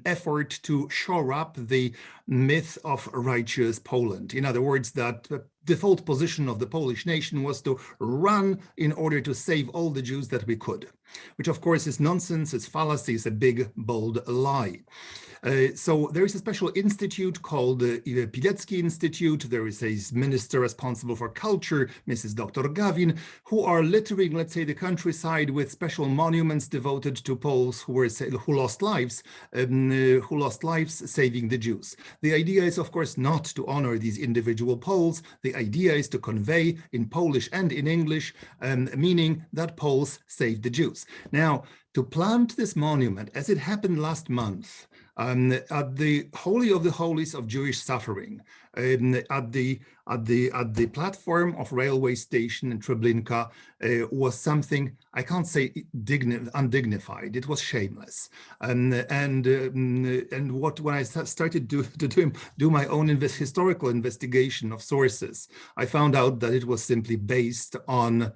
effort to shore up the myth of righteous Poland. In other words, that default position of the Polish nation was to run in order to save all the Jews that we could, which of course is nonsense, it's fallacy, it's a big, bold lie. So there is a special institute called the Pilecki Institute. There is a minister responsible for culture, Mrs. Dr. Gawin, who are littering, let's say, the countryside with special monuments devoted to Poles who lost lives saving the Jews. The idea is, of course, not to honor these individual Poles. The idea is to convey in Polish and in English, meaning that Poles saved the Jews. Now, to plant this monument, as it happened last month, at the Holy of the Holies of Jewish suffering, at the platform of railway station in Treblinka, was something I can't say undignified. It was shameless, and when I started to do my own historical investigation of sources, I found out that it was simply based on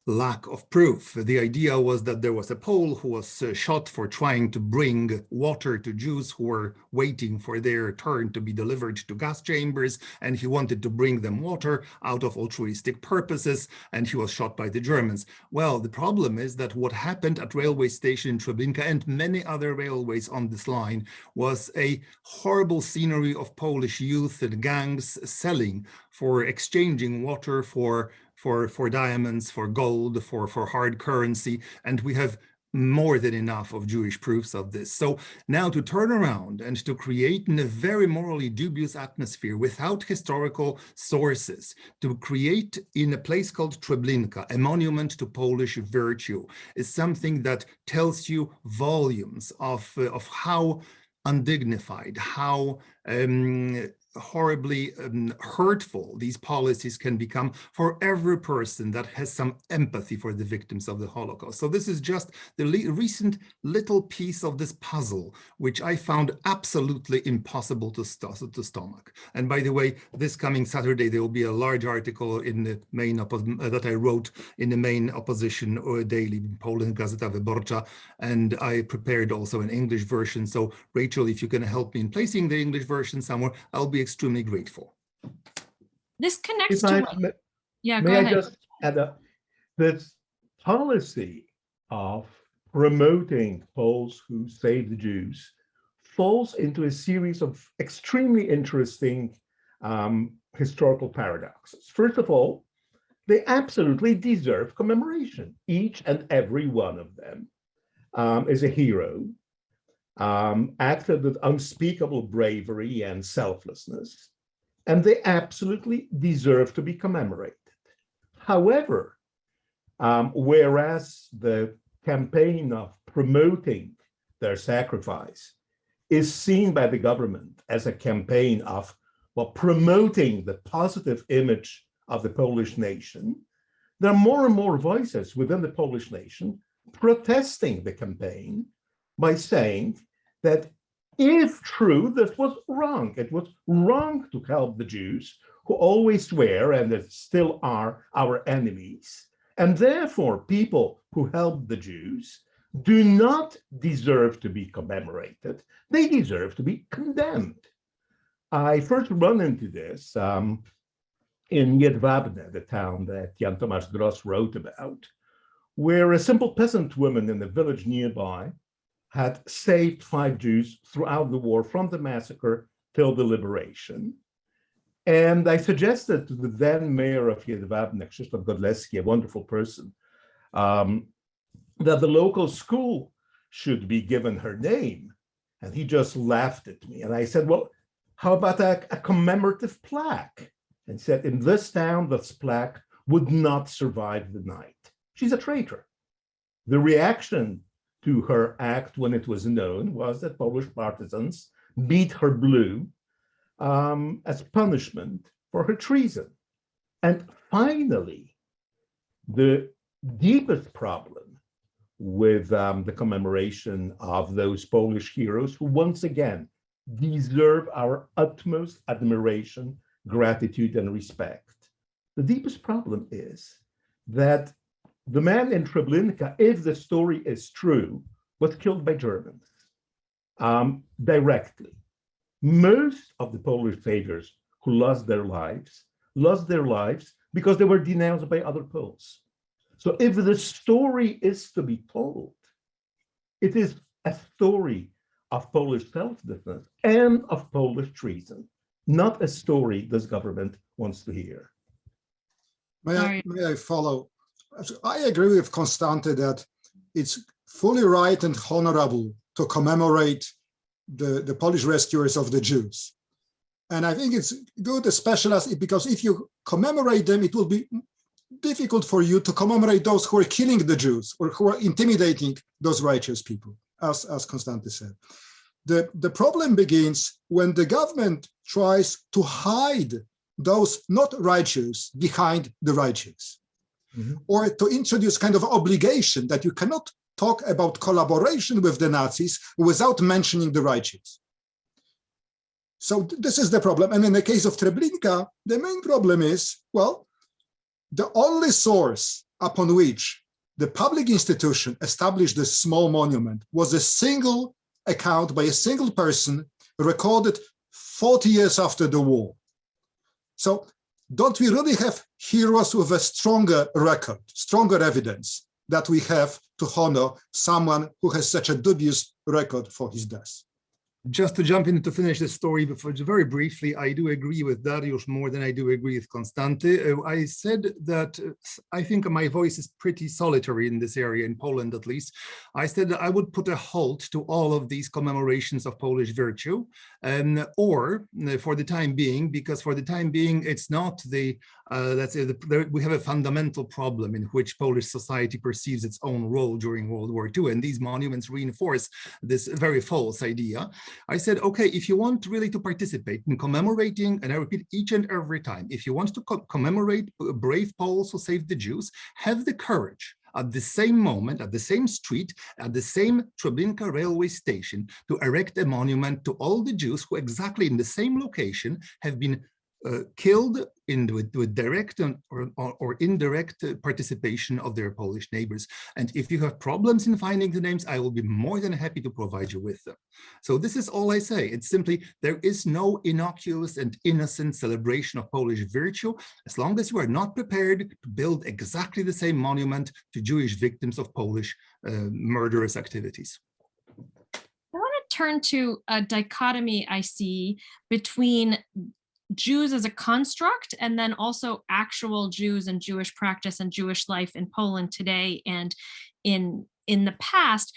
lack of proof. The idea was that there was a Pole who was shot for trying to bring water to Jews who were waiting for their turn to be delivered to gas chambers, and he wanted to bring them water out of altruistic purposes, and he was shot by the Germans. Well, the problem is that what happened at railway station in Treblinka and many other railways on this line was a horrible scenery of Polish youth and gangs selling, for exchanging water for diamonds, for gold, for hard currency, and we have more than enough of Jewish proofs of this. So now to turn around and to create in a very morally dubious atmosphere without historical sources, to create in a place called Treblinka a monument to Polish virtue, is something that tells you volumes of how undignified, how horribly hurtful these policies can become for every person that has some empathy for the victims of the Holocaust. So this is just the recent little piece of this puzzle, which I found absolutely impossible to stomach. And by the way, this coming Saturday, there will be a large article in the main that I wrote in the main opposition daily, POLIN Gazeta Wyborcza, and I prepared also an English version. So Rachel, if you can help me in placing the English version somewhere, I'll be extremely grateful. This connects to what? Yeah, go ahead. I just add up this policy of promoting Poles who save the Jews falls into a series of extremely interesting historical paradoxes. First of all, they absolutely deserve commemoration. Each and every one of them is a hero, acted with unspeakable bravery and selflessness, and they absolutely deserve to be commemorated. However, whereas the campaign of promoting their sacrifice is seen by the government as a campaign of, well, promoting the positive image of the Polish nation, there are more and more voices within the Polish nation protesting the campaign by saying that if true, this was wrong. It was wrong to help the Jews who always were and that still are our enemies. And therefore, people who helped the Jews do not deserve to be commemorated. They deserve to be condemned. I first run into this in Jedwabne, the town that Jan Tomasz Gross wrote about, where a simple peasant woman in the village nearby had saved 5 Jews throughout the war from the massacre till the liberation. And I suggested to the then mayor of Jedwabne, Krzysztof Godlewski, a wonderful person, that the local school should be given her name. And he just laughed at me. And I said, well, how about a commemorative plaque? And said, in this town, this plaque would not survive the night. She's a traitor. The reaction to her act when it was known was that Polish partisans beat her blue as punishment for her treason. And finally, the deepest problem with the commemoration of those Polish heroes who once again deserve our utmost admiration, gratitude, and respect. The deepest problem is that the man in Treblinka, if the story is true, was killed by Germans directly. Most of the Polish sailors who lost their lives because they were denounced by other Poles. So if the story is to be told, it is a story of Polish self-defense and of Polish treason, not a story this government wants to hear. May I follow? I agree with Konstanty that it's fully right and honorable to commemorate the Polish rescuers of the Jews. And I think it's good, especially because if you commemorate them, it will be difficult for you to commemorate those who are killing the Jews or who are intimidating those righteous people, as Konstanty said. The problem begins when the government tries to hide those not righteous behind the righteous, or to introduce kind of obligation that you cannot talk about collaboration with the Nazis without mentioning the righteous. So this is the problem. And in the case of Treblinka, the main problem is, well, the only source upon which the public institution established this small monument was a single account by a single person recorded 40 years after the war. So don't we really have heroes with a stronger record, stronger evidence that we have to honor someone who has such a dubious record for his death? Just to jump in to finish the story, but very briefly, I do agree with Dariusz more than I do agree with Konstanty. I said that I think my voice is pretty solitary in this area, in Poland at least. I said that I would put a halt to all of these commemorations of Polish virtue, or for the time being, because for the time being, it's not the, let's say, we have a fundamental problem in which Polish society perceives its own role during World War II, and these monuments reinforce this very false idea. I said, okay, if you want really to participate in commemorating, and I repeat each and every time, if you want to commemorate brave Poles who saved the Jews, have the courage at the same moment, at the same street, at the same Trebinka railway station, to erect a monument to all the Jews who exactly in the same location have been killed with direct or indirect participation of their Polish neighbors. And if you have problems in finding the names, I will be more than happy to provide you with them. So this is all I say. It's simply, there is no innocuous and innocent celebration of Polish virtue, as long as you are not prepared to build exactly the same monument to Jewish victims of Polish murderous activities. I want to turn to a dichotomy I see between Jews as a construct, and then also actual Jews and Jewish practice and Jewish life in Poland today and in the past.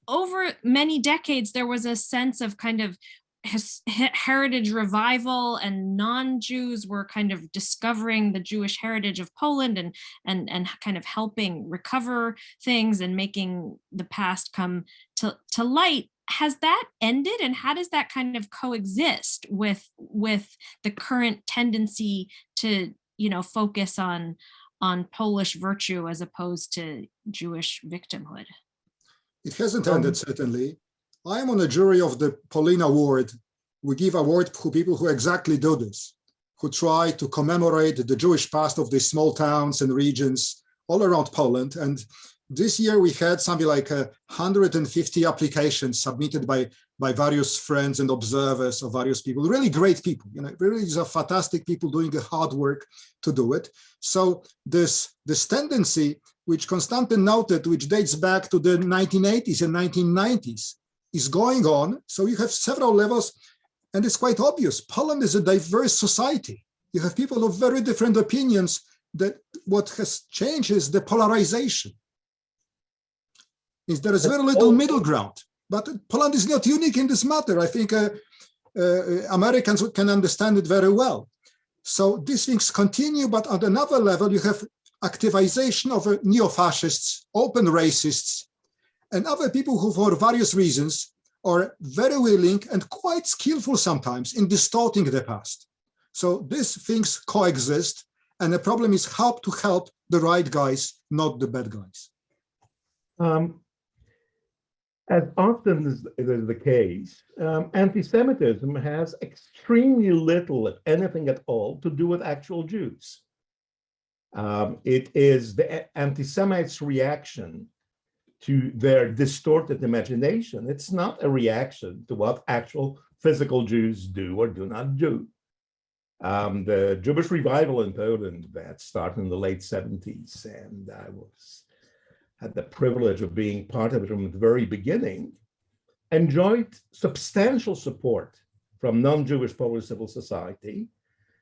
Over many decades, there was a sense of kind of heritage revival, and non-Jews were kind of discovering the Jewish heritage of Poland and kind of helping recover things and making the past come to light. Has that ended, and how does that kind of coexist with the current tendency to, you know, focus on Polish virtue as opposed to Jewish victimhood? It hasn't ended, certainly. I am on a jury of the POLIN Award. We give award to people who exactly do this, who try to commemorate the Jewish past of these small towns and regions all around Poland. And this year we had something like 150 applications submitted by various friends and observers of various people, really great people, you know, really these are fantastic people doing the hard work to do it. So this tendency, which Konstanty noted, which dates back to the 1980s and 1990s, is going on. So you have several levels, and it's quite obvious. Poland is a diverse society. You have people of very different opinions. That what has changed is the polarization. is there is very little middle ground. But Poland is not unique in this matter. I think Americans can understand it very well. So these things continue, but on another level, you have activization of neo-fascists, open racists, and other people who, for various reasons, are very willing and quite skillful sometimes in distorting the past. So these things coexist, and the problem is how to help the right guys, not the bad guys. As often is the case, anti-Semitism has extremely little, if anything at all, to do with actual Jews. It is the anti-Semites' reaction to their distorted imagination. It's not a reaction to what actual physical Jews do or do not do. The Jewish revival in Poland that started in the late 70s, and I had the privilege of being part of it from the very beginning, enjoyed substantial support from non-Jewish Polish civil society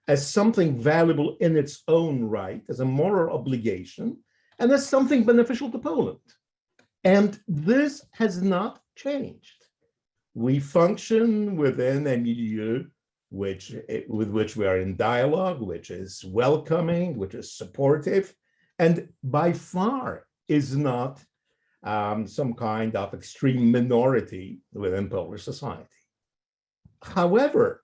as something valuable in its own right, as a moral obligation, and as something beneficial to Poland. And this has not changed. We function within a milieu with which we are in dialogue, which is welcoming, which is supportive, and by far is not some kind of extreme minority within Polish society. However,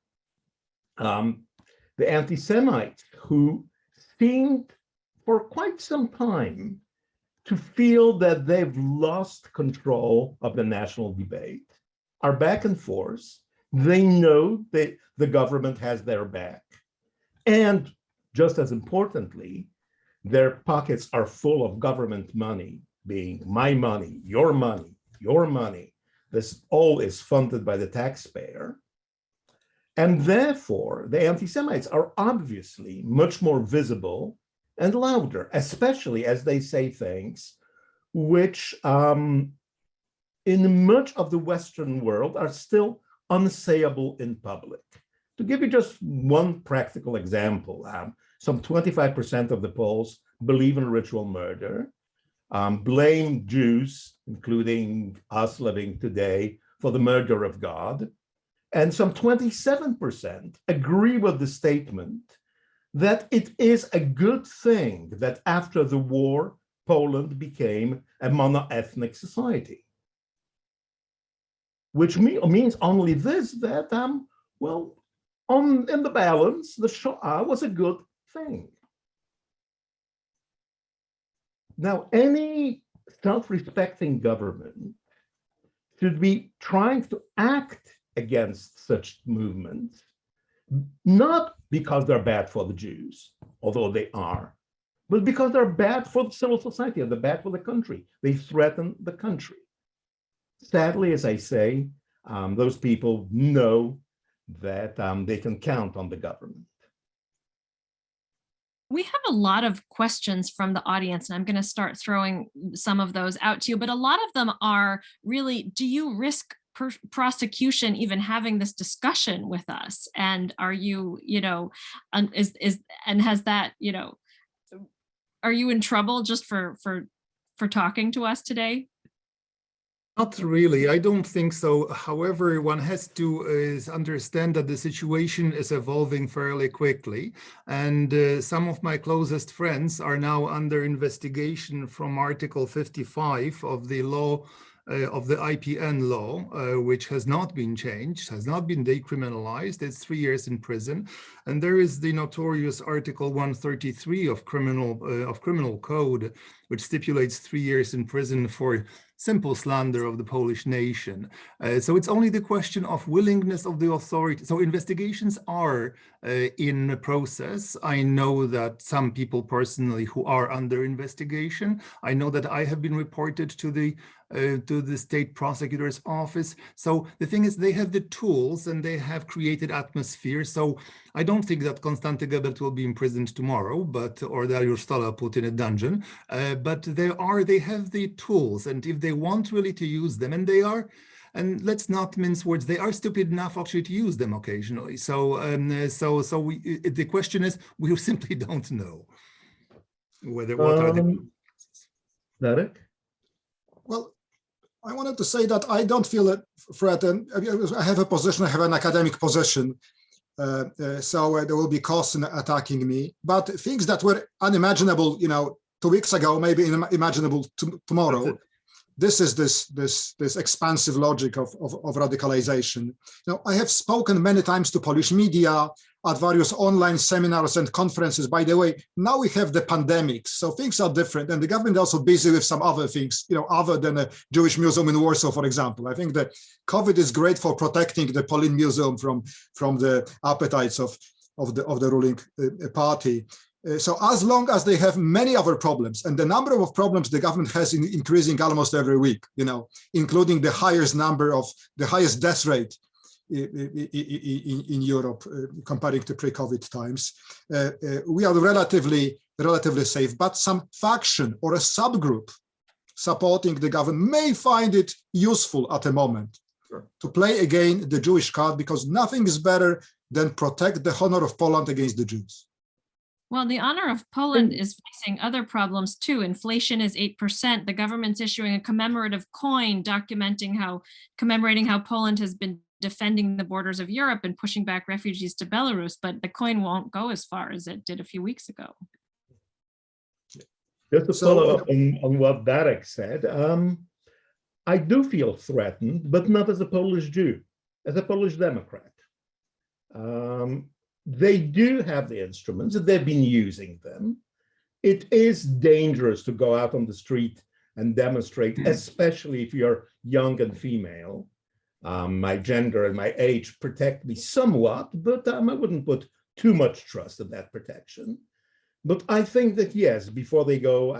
the anti-Semites who seemed for quite some time to feel that they've lost control of the national debate are back and forth. They know that the government has their back. And just as importantly, their pockets are full of government money, being my money, your money, your money. This all is funded by the taxpayer. And therefore, the anti-Semites are obviously much more visible and louder, especially as they say things which in much of the Western world are still unsayable in public. To give you just one practical example, some 25% of the Poles believe in ritual murder, blame Jews, including us living today, for the murder of God. And some 27% agree with the statement that it is a good thing that after the war, Poland became a monoethnic society. Which means only this, that, well, in the balance, the Shoah was a good thing. Now, any self-respecting government should be trying to act against such movements, not because they're bad for the Jews, although they are, but because they're bad for the civil society, and they're bad for the country. They threaten the country. Sadly, as I say, those people know that they can count on the government. We have a lot of questions from the audience, and I'm going to start throwing some of those out to you, but a lot of them are really, do you risk prosecution even having this discussion with us? And are you, and has that, are you in trouble just for talking to us today? Not really, I don't think so. However, one has to understand that the situation is evolving fairly quickly. And some of my closest friends are now under investigation from Article 55 of the law, of the IPN law, which has not been changed, has not been decriminalized. It's 3 years in prison. And there is the notorious Article 133 of criminal code, which stipulates 3 years in prison for simple slander of the Polish nation. So it's only the question of willingness of the authority. So investigations are in process. I know that some people personally who are under investigation. I know that I have been reported to the state prosecutor's office. So the thing is, they have the tools and they have created atmosphere. So I don't think that Konstanty Gebert will be imprisoned tomorrow, or Dariusz Stola put in a dungeon. But they have the tools, and if they want really to use them, and they are, and let's not mince words, they are stupid enough actually to use them occasionally. So, the question is, we simply don't know what are the Derek? Well, I wanted to say that I don't feel threatened. I have a position, I have an academic position, so there will be costs in attacking me. But things that were unimaginable, 2 weeks ago, maybe imaginable tomorrow. This is this expansive logic of radicalization. I have spoken many times to Polish media at various online seminars and conferences. By the way, now we have the pandemic, so things are different, and the government is also busy with some other things, other than a Jewish museum in Warsaw, for example. I think that COVID is great for protecting the POLIN museum from the appetites of the ruling party. So as long as they have many other problems, and the number of problems the government has increasing almost every week, including the highest death rate in Europe, comparing to pre-COVID times, we are relatively safe. But some faction or a subgroup supporting the government may find it useful at the moment to play again the Jewish card, because nothing is better than protect the honor of Poland against the Jews. Well, the honor of Poland is facing other problems too. Inflation is 8%. The government's issuing a commemorative coin commemorating how Poland has been defending the borders of Europe and pushing back refugees to Belarus, but the coin won't go as far as it did a few weeks ago. Just to follow up on what Darek said, I do feel threatened, but not as a Polish Jew, as a Polish Democrat. They do have the instruments, and they've been using them. It is dangerous to go out on the street and demonstrate, especially if you're young and female. My gender and my age protect me somewhat, but I wouldn't put too much trust in that protection. But I think that, yes, before they go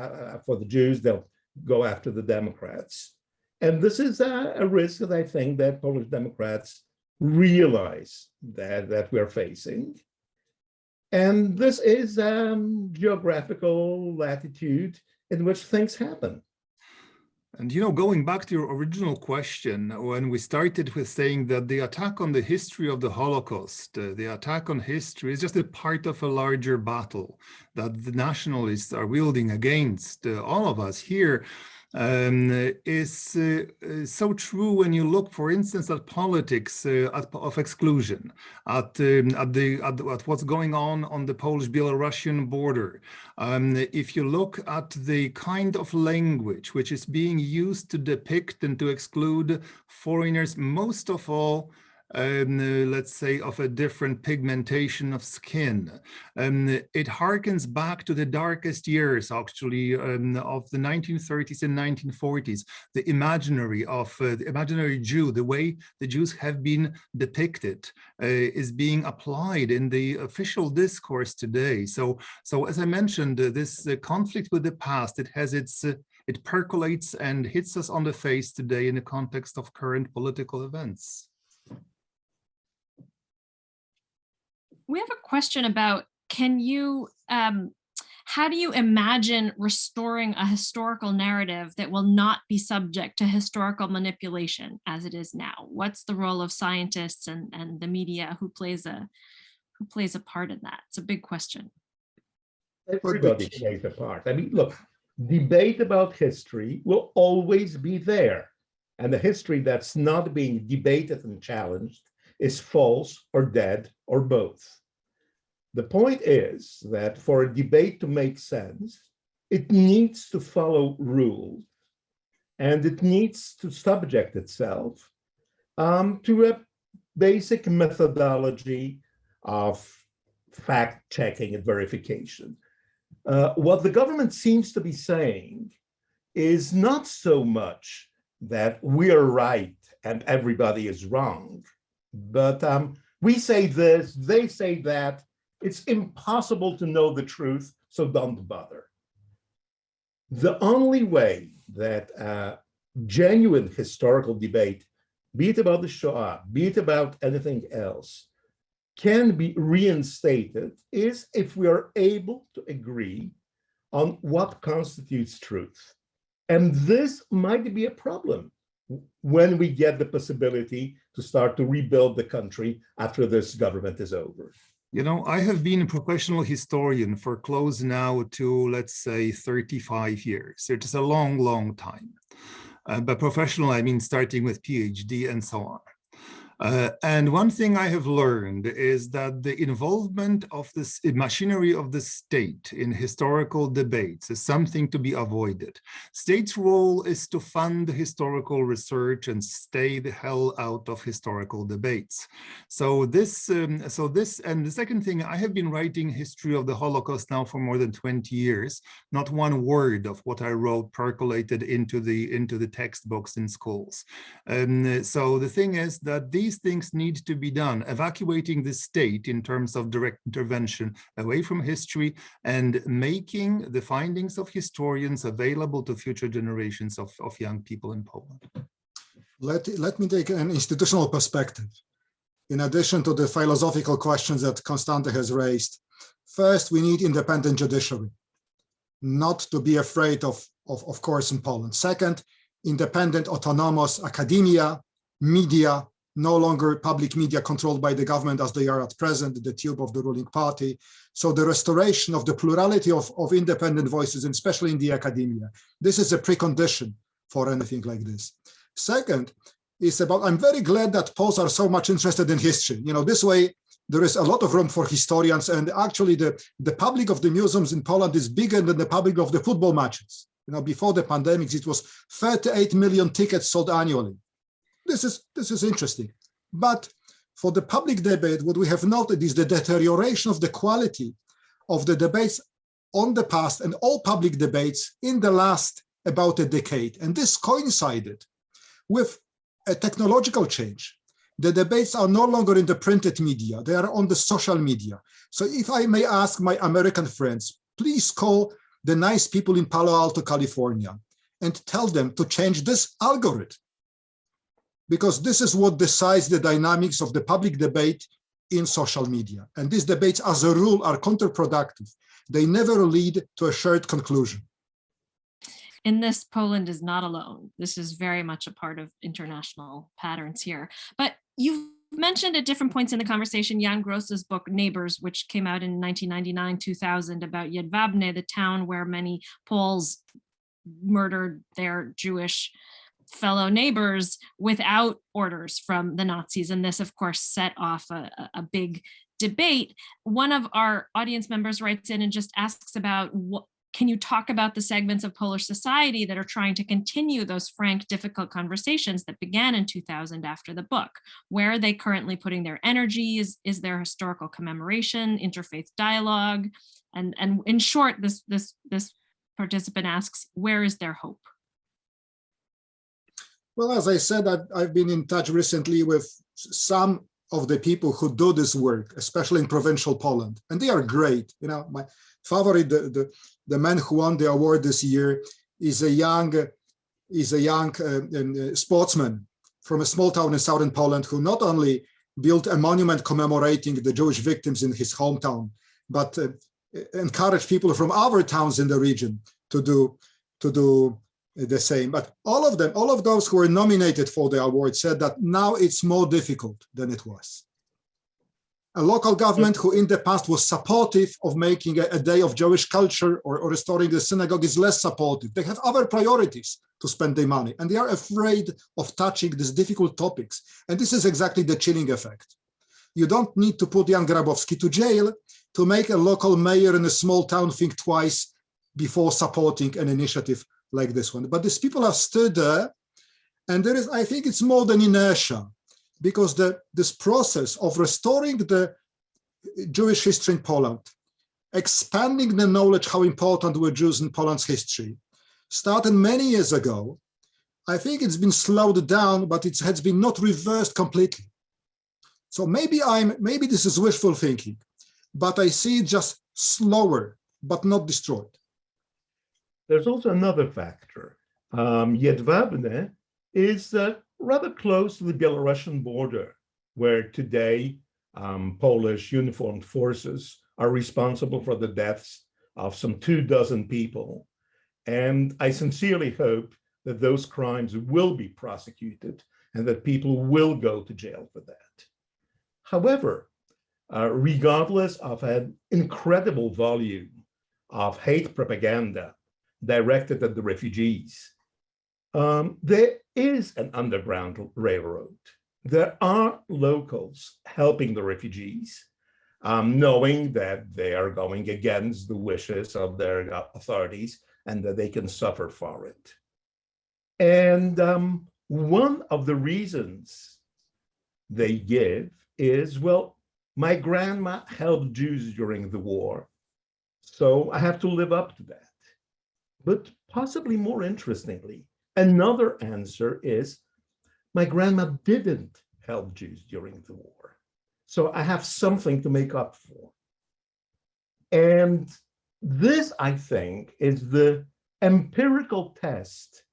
for the Jews, they'll go after the Democrats. And this is a risk that I think that Polish Democrats realize that we're facing. And this is geographical latitude in which things happen. And, going back to your original question, when we started with saying that the attack on the history of the Holocaust, the attack on history is just a part of a larger battle that the nationalists are wielding against all of us here, is so true when you look, for instance, at politics of exclusion, at what's going on the Polish-Belarusian border. If you look at the kind of language which is being used to depict and to exclude foreigners, most of all, let's say, of a different pigmentation of skin. It harkens back to the darkest years, actually, of the 1930s and 1940s, the imaginary of the imaginary Jew, the way the Jews have been depicted, is being applied in the official discourse today. So as I mentioned, this conflict with the past, it percolates and hits us on the face today in the context of current political events. We have a question about, how do you imagine restoring a historical narrative that will not be subject to historical manipulation as it is now? What's the role of scientists and the media who plays a part in that? It's a big question. Everybody plays a part. I mean, look, debate about history will always be there. And the history that's not being debated and challenged is false or dead or both. The point is that for a debate to make sense, it needs to follow rules, and it needs to subject itself to a basic methodology of fact-checking and verification. What the government seems to be saying is not so much that we're right and everybody is wrong, but we say this, they say that. It's impossible to know the truth, so don't bother. The only way that genuine historical debate, be it about the Shoah, be it about anything else, can be reinstated is if we are able to agree on what constitutes truth. And this might be a problem when we get the possibility to start to rebuild the country after this government is over. I have been a professional historian for close now to, let's say, 35 years. It is a long, long time. By professional, I mean starting with PhD and so on. And one thing I have learned is that the involvement of this machinery of the state in historical debates is something to be avoided. State's role is to fund historical research and stay the hell out of historical debates. So this, and the second thing, I have been writing history of the Holocaust now for more than 20 years. Not one word of what I wrote percolated into the textbooks in schools. So the thing is that these things need to be done, evacuating the state in terms of direct intervention away from history and making the findings of historians available to future generations of young people in Poland. Let me take an institutional perspective. In addition to the philosophical questions that Konstanty has raised, first, we need independent judiciary, not to be afraid of course, in Poland. Second, independent, autonomous academia, media, no longer public media controlled by the government as they are at present, the tube of the ruling party. So the restoration of the plurality of independent voices, and especially in the academia. This is a precondition for anything like this. Second is about, I'm very glad that Poles are so much interested in history. You know, this way, there is a lot of room for historians, and actually the public of the museums in Poland is bigger than the public of the football matches. You know, before the pandemic, it was 38 million tickets sold annually. This is interesting. But for the public debate, what we have noted is the deterioration of the quality of the debates on the past and all public debates in the last about a decade. And this coincided with a technological change. The debates are no longer in the printed media, they are on the social media. So if I may ask my American friends, please call the nice people in Palo Alto, California, and tell them to change this algorithm, because this is what decides the dynamics of the public debate in social media. And these debates, as a rule, are counterproductive. They never lead to a shared conclusion. In this, Poland is not alone. This is very much a part of international patterns here. But you've mentioned at different points in the conversation Jan Gross's book, Neighbors, which came out in 1999-2000 about Jedwabne, the town where many Poles murdered their Jewish fellow neighbors without orders from the Nazis. And this, of course, set off a big debate. One of our audience members writes in and just asks about, can you talk about the segments of Polish society that are trying to continue those frank, difficult conversations that began in 2000 after the book? Where are they currently putting their energy? Is there historical commemoration, interfaith dialogue? And in short, this participant asks, where is their hope? Well, as I said, I've been in touch recently with some of the people who do this work, especially in provincial Poland, and they are great. You know, my favorite, the man who won the award this year is a young sportsman from a small town in southern Poland who not only built a monument commemorating the Jewish victims in his hometown, but encouraged people from other towns in the region to do the same. But all of those who were nominated for the award said that now it's more difficult than it was. A local government who in the past was supportive of making a day of Jewish culture or restoring the synagogue is less supportive. They have other priorities to spend their money, and they are afraid of touching these difficult topics. And this is exactly the chilling effect. You don't need to put young Grabowski to jail to make a local mayor in a small town think twice before supporting an initiative like this one. But these people are still there, and there is, I think it's more than inertia, because this process of restoring the Jewish history in Poland, expanding the knowledge how important were Jews in Poland's history, started many years ago. I think it's been slowed down, but it has been not reversed completely. So maybe this is wishful thinking, but I see it just slower, but not destroyed. There's also another factor. Jedwabne is rather close to the Belarusian border, where today Polish uniformed forces are responsible for the deaths of some 24 people. And I sincerely hope that those crimes will be prosecuted and that people will go to jail for that. However, regardless of an incredible volume of hate propaganda directed at the refugees, there is an underground railroad. There are locals helping the refugees, knowing that they are going against the wishes of their authorities and that they can suffer for it. And one of the reasons they give is, well, my grandma helped Jews during the war, so I have to live up to that. But possibly more interestingly, another answer is, my grandma didn't help Jews during the war, so I have something to make up for. And this, I think, is the empirical test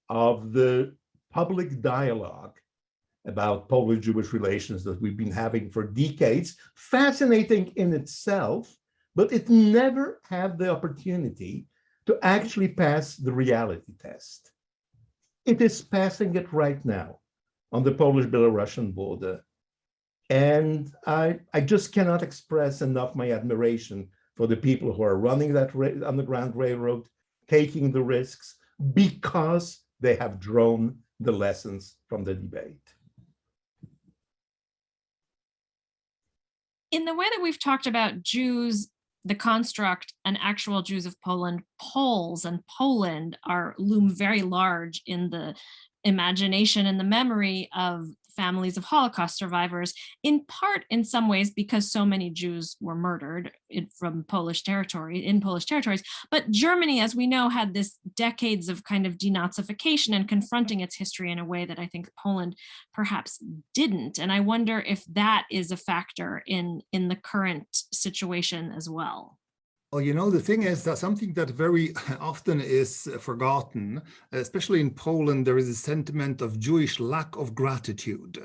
of the public dialogue about Polish-Jewish relations that we've been having for decades. Fascinating in itself, but it never had the opportunity to actually pass the reality test. It is passing it right now on the Polish-Belarusian border. And I just cannot express enough my admiration for the people who are running that underground railroad, taking the risks, because they have drawn the lessons from the debate. In the way that we've talked about Jews, the construct, and actual Jews of Poland, Poles and Poland loom very large in the imagination and the memory of families of Holocaust survivors, in part, in some ways, because so many Jews were murdered in Polish territories. But Germany, as we know, had this decades of kind of denazification and confronting its history in a way that I think Poland perhaps didn't. And I wonder if that is a factor in the current situation as well. Well, you know, the thing is that something that very often is forgotten, especially in Poland, there is a sentiment of Jewish lack of gratitude.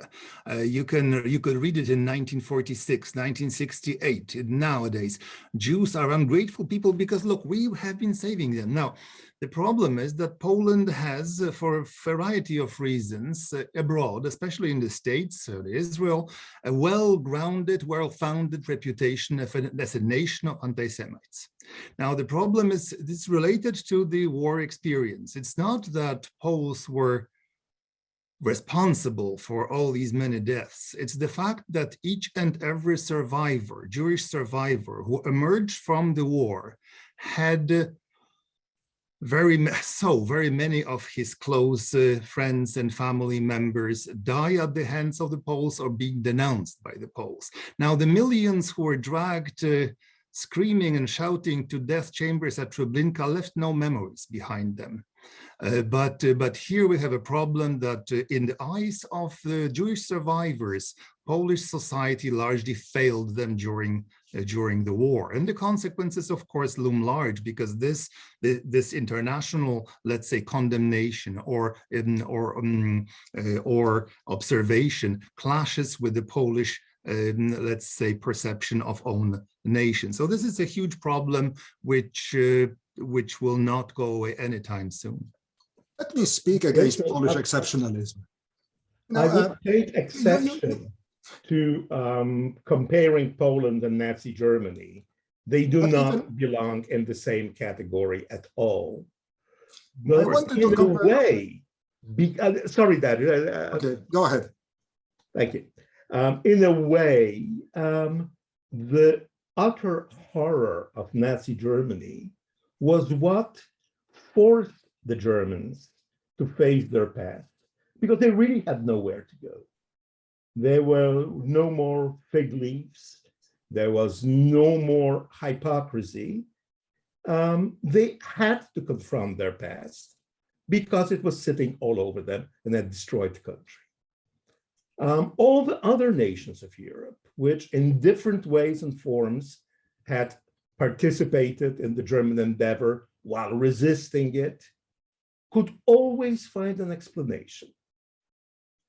You could read it in 1946, 1968. Nowadays, Jews are ungrateful people because, look, we have been saving them. Now, the problem is that Poland has, for a variety of reasons, abroad, especially in the States, Israel, a well-grounded, well-founded reputation as a nation of anti-Semites. Now, the problem is this related to the war experience. It's not that Poles were responsible for all these many deaths. It's the fact that each and every survivor, Jewish survivor, who emerged from the war had very many of his close friends and family members die at the hands of the Poles or being denounced by the Poles. Now, the millions who were dragged screaming and shouting to death chambers at Trebinka left no memories behind them. But here we have a problem that in the eyes of the Jewish survivors, Polish society largely failed them during the war. And the consequences, of course, loom large, because this international, let's say, condemnation or observation clashes with the Polish let's say, perception of own nation. So this is a huge problem which will not go away anytime soon. Let me speak against Polish exceptionalism. I would take exception to comparing Poland and Nazi Germany. They do not belong in the same category at all. But in a way, sorry, Dariusz. Okay, go ahead. Thank you. In a way, the utter horror of Nazi Germany was what forced the Germans to face their past, because they really had nowhere to go. There were no more fig leaves. There was no more hypocrisy. They had to confront their past because it was sitting all over them and had destroyed the country. All the other nations of Europe, which in different ways and forms had participated in the German endeavor while resisting it, could always find an explanation.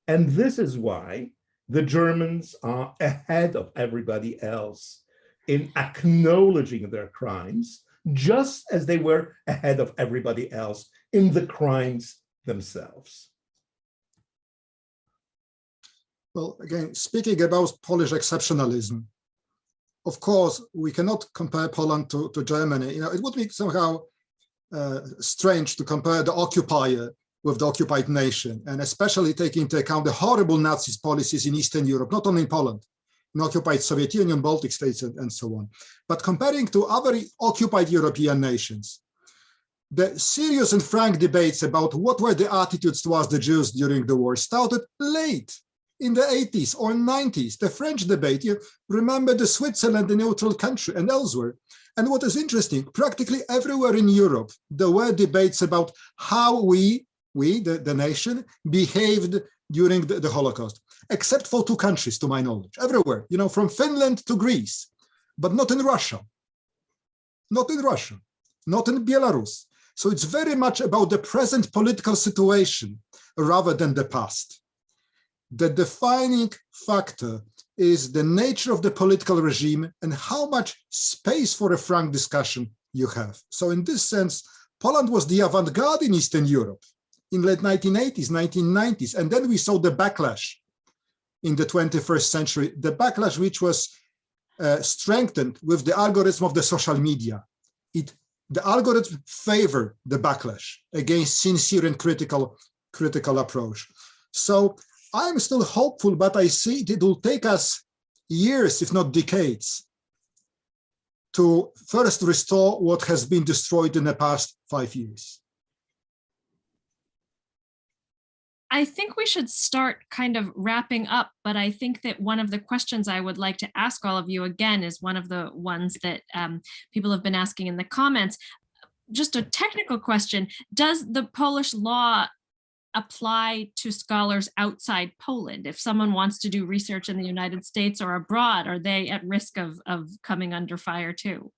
And this is why the Germans are ahead of everybody else in acknowledging their crimes, just as they were ahead of everybody else in the crimes themselves. Well, again, speaking about Polish exceptionalism, of course, we cannot compare Poland to Germany. You know, it would be somehow strange to compare the occupier with the occupied nation, and especially taking into account the horrible Nazi policies in Eastern Europe, not only in Poland, in occupied Soviet Union, Baltic states, and so on. But comparing to other occupied European nations, the serious and frank debates about what were the attitudes towards the Jews during the war started late, in the 80s or 90s. The French debate, you remember the Switzerland, the neutral country, and elsewhere. And what is interesting, practically everywhere in Europe, there were debates about how we, the nation, behaved during the Holocaust, except for two countries, to my knowledge, everywhere, you know, from Finland to Greece, but not in Russia, not in Russia, not in Belarus. So it's very much about the present political situation rather than the past. The defining factor is the nature of the political regime and how much space for a frank discussion you have. So in this sense, Poland was the avant-garde in Eastern Europe in late 1980s, 1990s. And then we saw the backlash in the 21st century, the backlash which was strengthened with the algorithm of the social media. The algorithm favored the backlash against sincere and critical approach. So I'm still hopeful, but I see it will take us years, if not decades, to first restore what has been destroyed in the past 5 years. I think we should start kind of wrapping up, but I think that one of the questions I would like to ask all of you again is one of the ones that people have been asking in the comments. Just a technical question, does the Polish law apply to scholars outside Poland? If someone wants to do research in the United States or abroad, are they at risk of coming under fire too?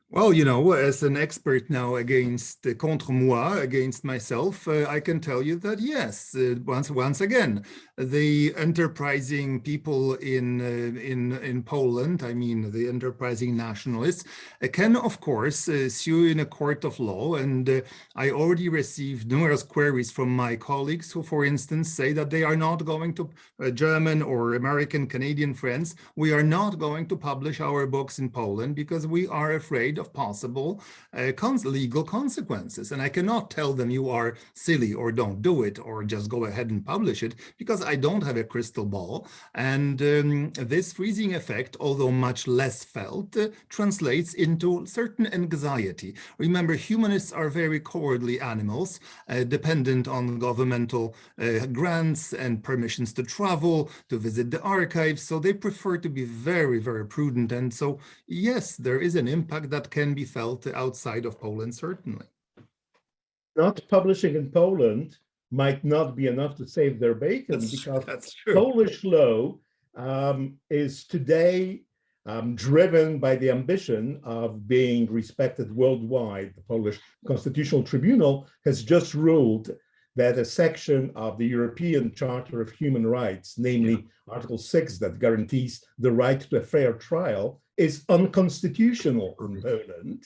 Well, you know, as an expert now contre moi, against myself, I can tell you that yes, once again, the enterprising people in Poland, I mean the enterprising nationalists, can of course sue in a court of law. And I already received numerous queries from my colleagues who, for instance, say that they are not going to German or American, Canadian friends. We are not going to publish our books in Poland because we are afraid of possible legal consequences. And I cannot tell them you are silly or don't do it or just go ahead and publish it, because I don't have a crystal ball. And this freezing effect, although much less felt, translates into certain anxiety. Remember, humanists are very cowardly animals, dependent on governmental grants and permissions to travel, to visit the archives. So they prefer to be very, very prudent. And so, yes, there is an impact that can be felt outside of Poland, certainly. Not publishing in Poland might not be enough to save their bacon, because that's true. Polish law is today driven by the ambition of being respected worldwide. The Polish Constitutional Tribunal has just ruled that a section of the European Charter of Human Rights, namely Article 6, that guarantees the right to a fair trial, is unconstitutional in Poland.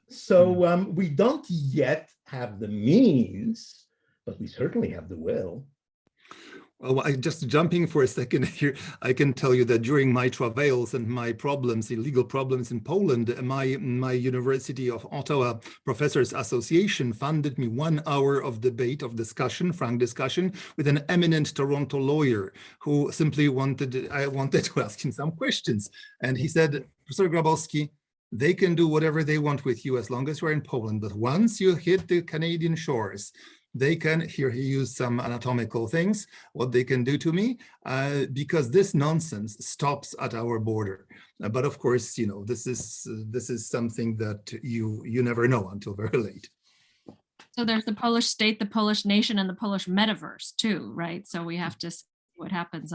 So we don't yet have the means, but we certainly have the will. Well, just jumping for a second here, I can tell you that during my travails and my problems, illegal problems in Poland, my University of Ottawa Professors Association funded me 1 hour of debate, of discussion, frank discussion, with an eminent Toronto lawyer who simply I wanted to ask him some questions. And he said, Professor Grabowski, they can do whatever they want with you as long as you're in Poland. But once you hit the Canadian shores, they can, here he used some anatomical things, what they can do to me, because this nonsense stops at our border. But of course, you know, this is something that you never know until very late. So there's the Polish state, the Polish nation, and the Polish metaverse too, right? So we have to see what happens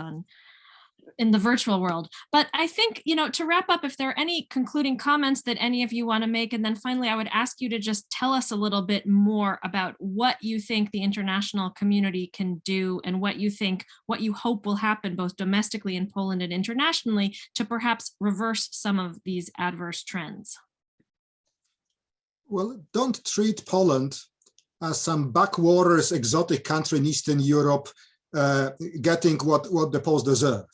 in the virtual world. But I think, you know, to wrap up, if there are any concluding comments that any of you want to make, and then finally, I would ask you to just tell us a little bit more about what you think the international community can do, and what you hope will happen both domestically in Poland and internationally to perhaps reverse some of these adverse trends. Well, don't treat Poland as some backwaters exotic country in Eastern Europe getting what the Poles deserve.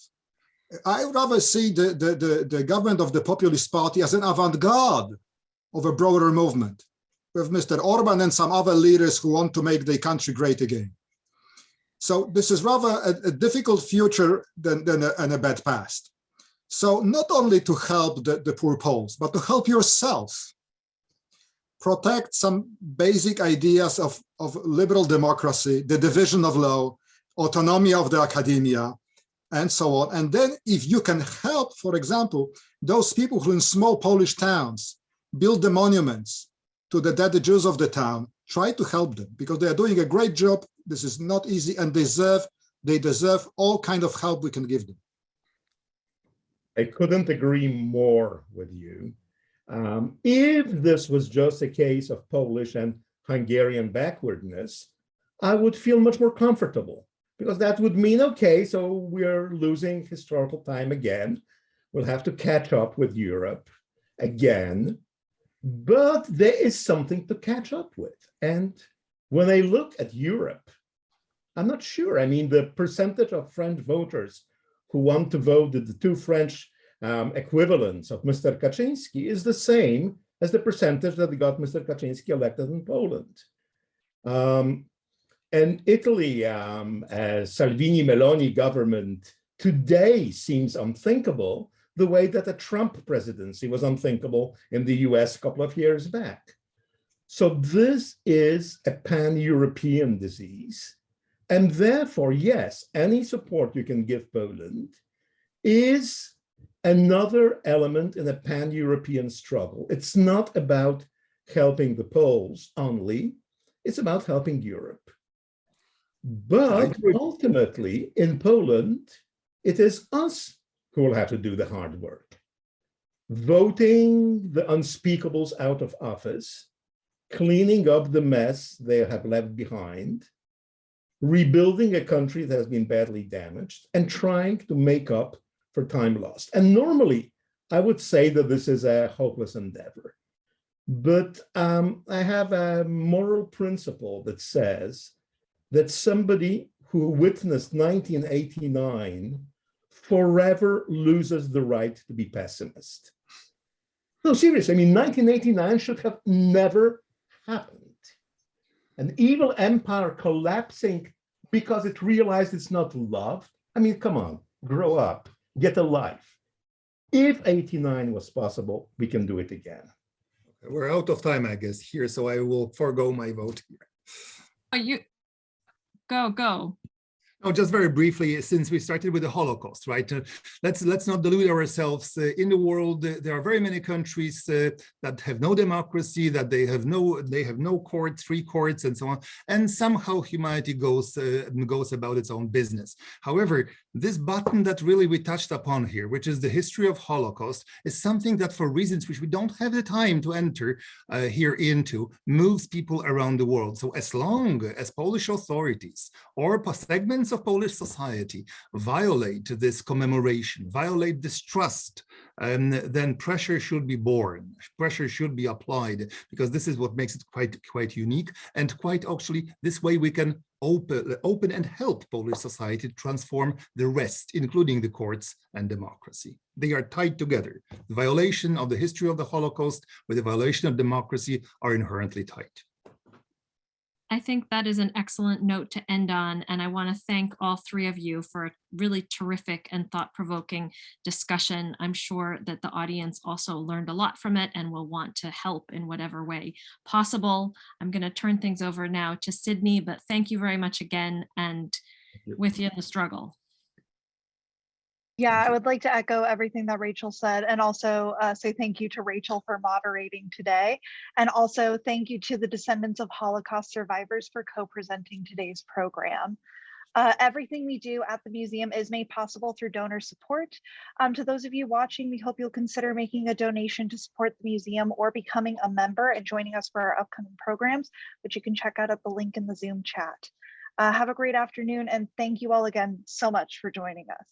I rather see the government of the Populist Party as an avant-garde of a broader movement. with Mr. Orban and some other leaders who want to make the country great again. So this is rather a difficult future than a bad past. So not only to help the poor Poles, but to help yourself protect some basic ideas of liberal democracy, the division of law, autonomy of the academia, and so on. And then if you can help, for example, those people who in small Polish towns build the monuments to the dead Jews of the town, try to help them because they are doing a great job. This is not easy and they deserve all kind of help we can give them. I couldn't agree more with you. If this was just a case of Polish and Hungarian backwardness, I would feel much more comfortable because that would mean, okay, so we're losing historical time again. We'll have to catch up with Europe again, but there is something to catch up with. And when I look at Europe, I'm not sure. I mean, the percentage of French voters who want to vote the two French equivalents of Mr. Kaczynski is the same as the percentage that got Mr. Kaczynski elected in Poland. And Italy, as Salvini-Meloni government today seems unthinkable, the way that the Trump presidency was unthinkable in the US a couple of years back. So this is a pan-European disease. And therefore, yes, any support you can give Poland is another element in a pan-European struggle. It's not about helping the Poles only, it's about helping Europe. But ultimately, in Poland, it is us who will have to do the hard work. Voting the unspeakables out of office, cleaning up the mess they have left behind, rebuilding a country that has been badly damaged, and trying to make up for time lost. And normally, I would say that this is a hopeless endeavor. But I have a moral principle that says that somebody who witnessed 1989 forever loses the right to be pessimist. No, seriously, I mean, 1989 should have never happened. An evil empire collapsing because it realized it's not loved. I mean, come on, grow up, get a life. If 89 was possible, we can do it again. We're out of time, I guess, here, so I will forego my vote here. You go. Oh, just very briefly, since we started with the Holocaust, right? Let's not delude ourselves. In the world, there are very many countries that have no democracy, that they have no courts, free courts, and so on. And somehow humanity goes about its own business. However, this button that really we touched upon here, which is the history of Holocaust, is something that, for reasons which we don't have the time to enter here into, moves people around the world. So as long as Polish authorities or segments of Polish society violate this commemoration, violate this trust, then pressure should be borne, pressure should be applied, because this is what makes it quite unique, and quite actually this way we can open and help Polish society transform the rest, including the courts and democracy. They are tied together. The violation of the history of the Holocaust with the violation of democracy are inherently tied. I think that is an excellent note to end on, and I want to thank all three of you for a really terrific and thought-provoking discussion. I'm sure that the audience also learned a lot from it and will want to help in whatever way possible. I'm going to turn things over now to Sydney, but thank you very much again, and with you in the struggle. Yeah, I would like to echo everything that Rachel said, and also say thank you to Rachel for moderating today. And also thank you to the Descendants of Holocaust Survivors for co-presenting today's program. Everything we do at the museum is made possible through donor support. To those of you watching, we hope you'll consider making a donation to support the museum or becoming a member and joining us for our upcoming programs, which you can check out at the link in the Zoom chat. Have a great afternoon, and thank you all again so much for joining us.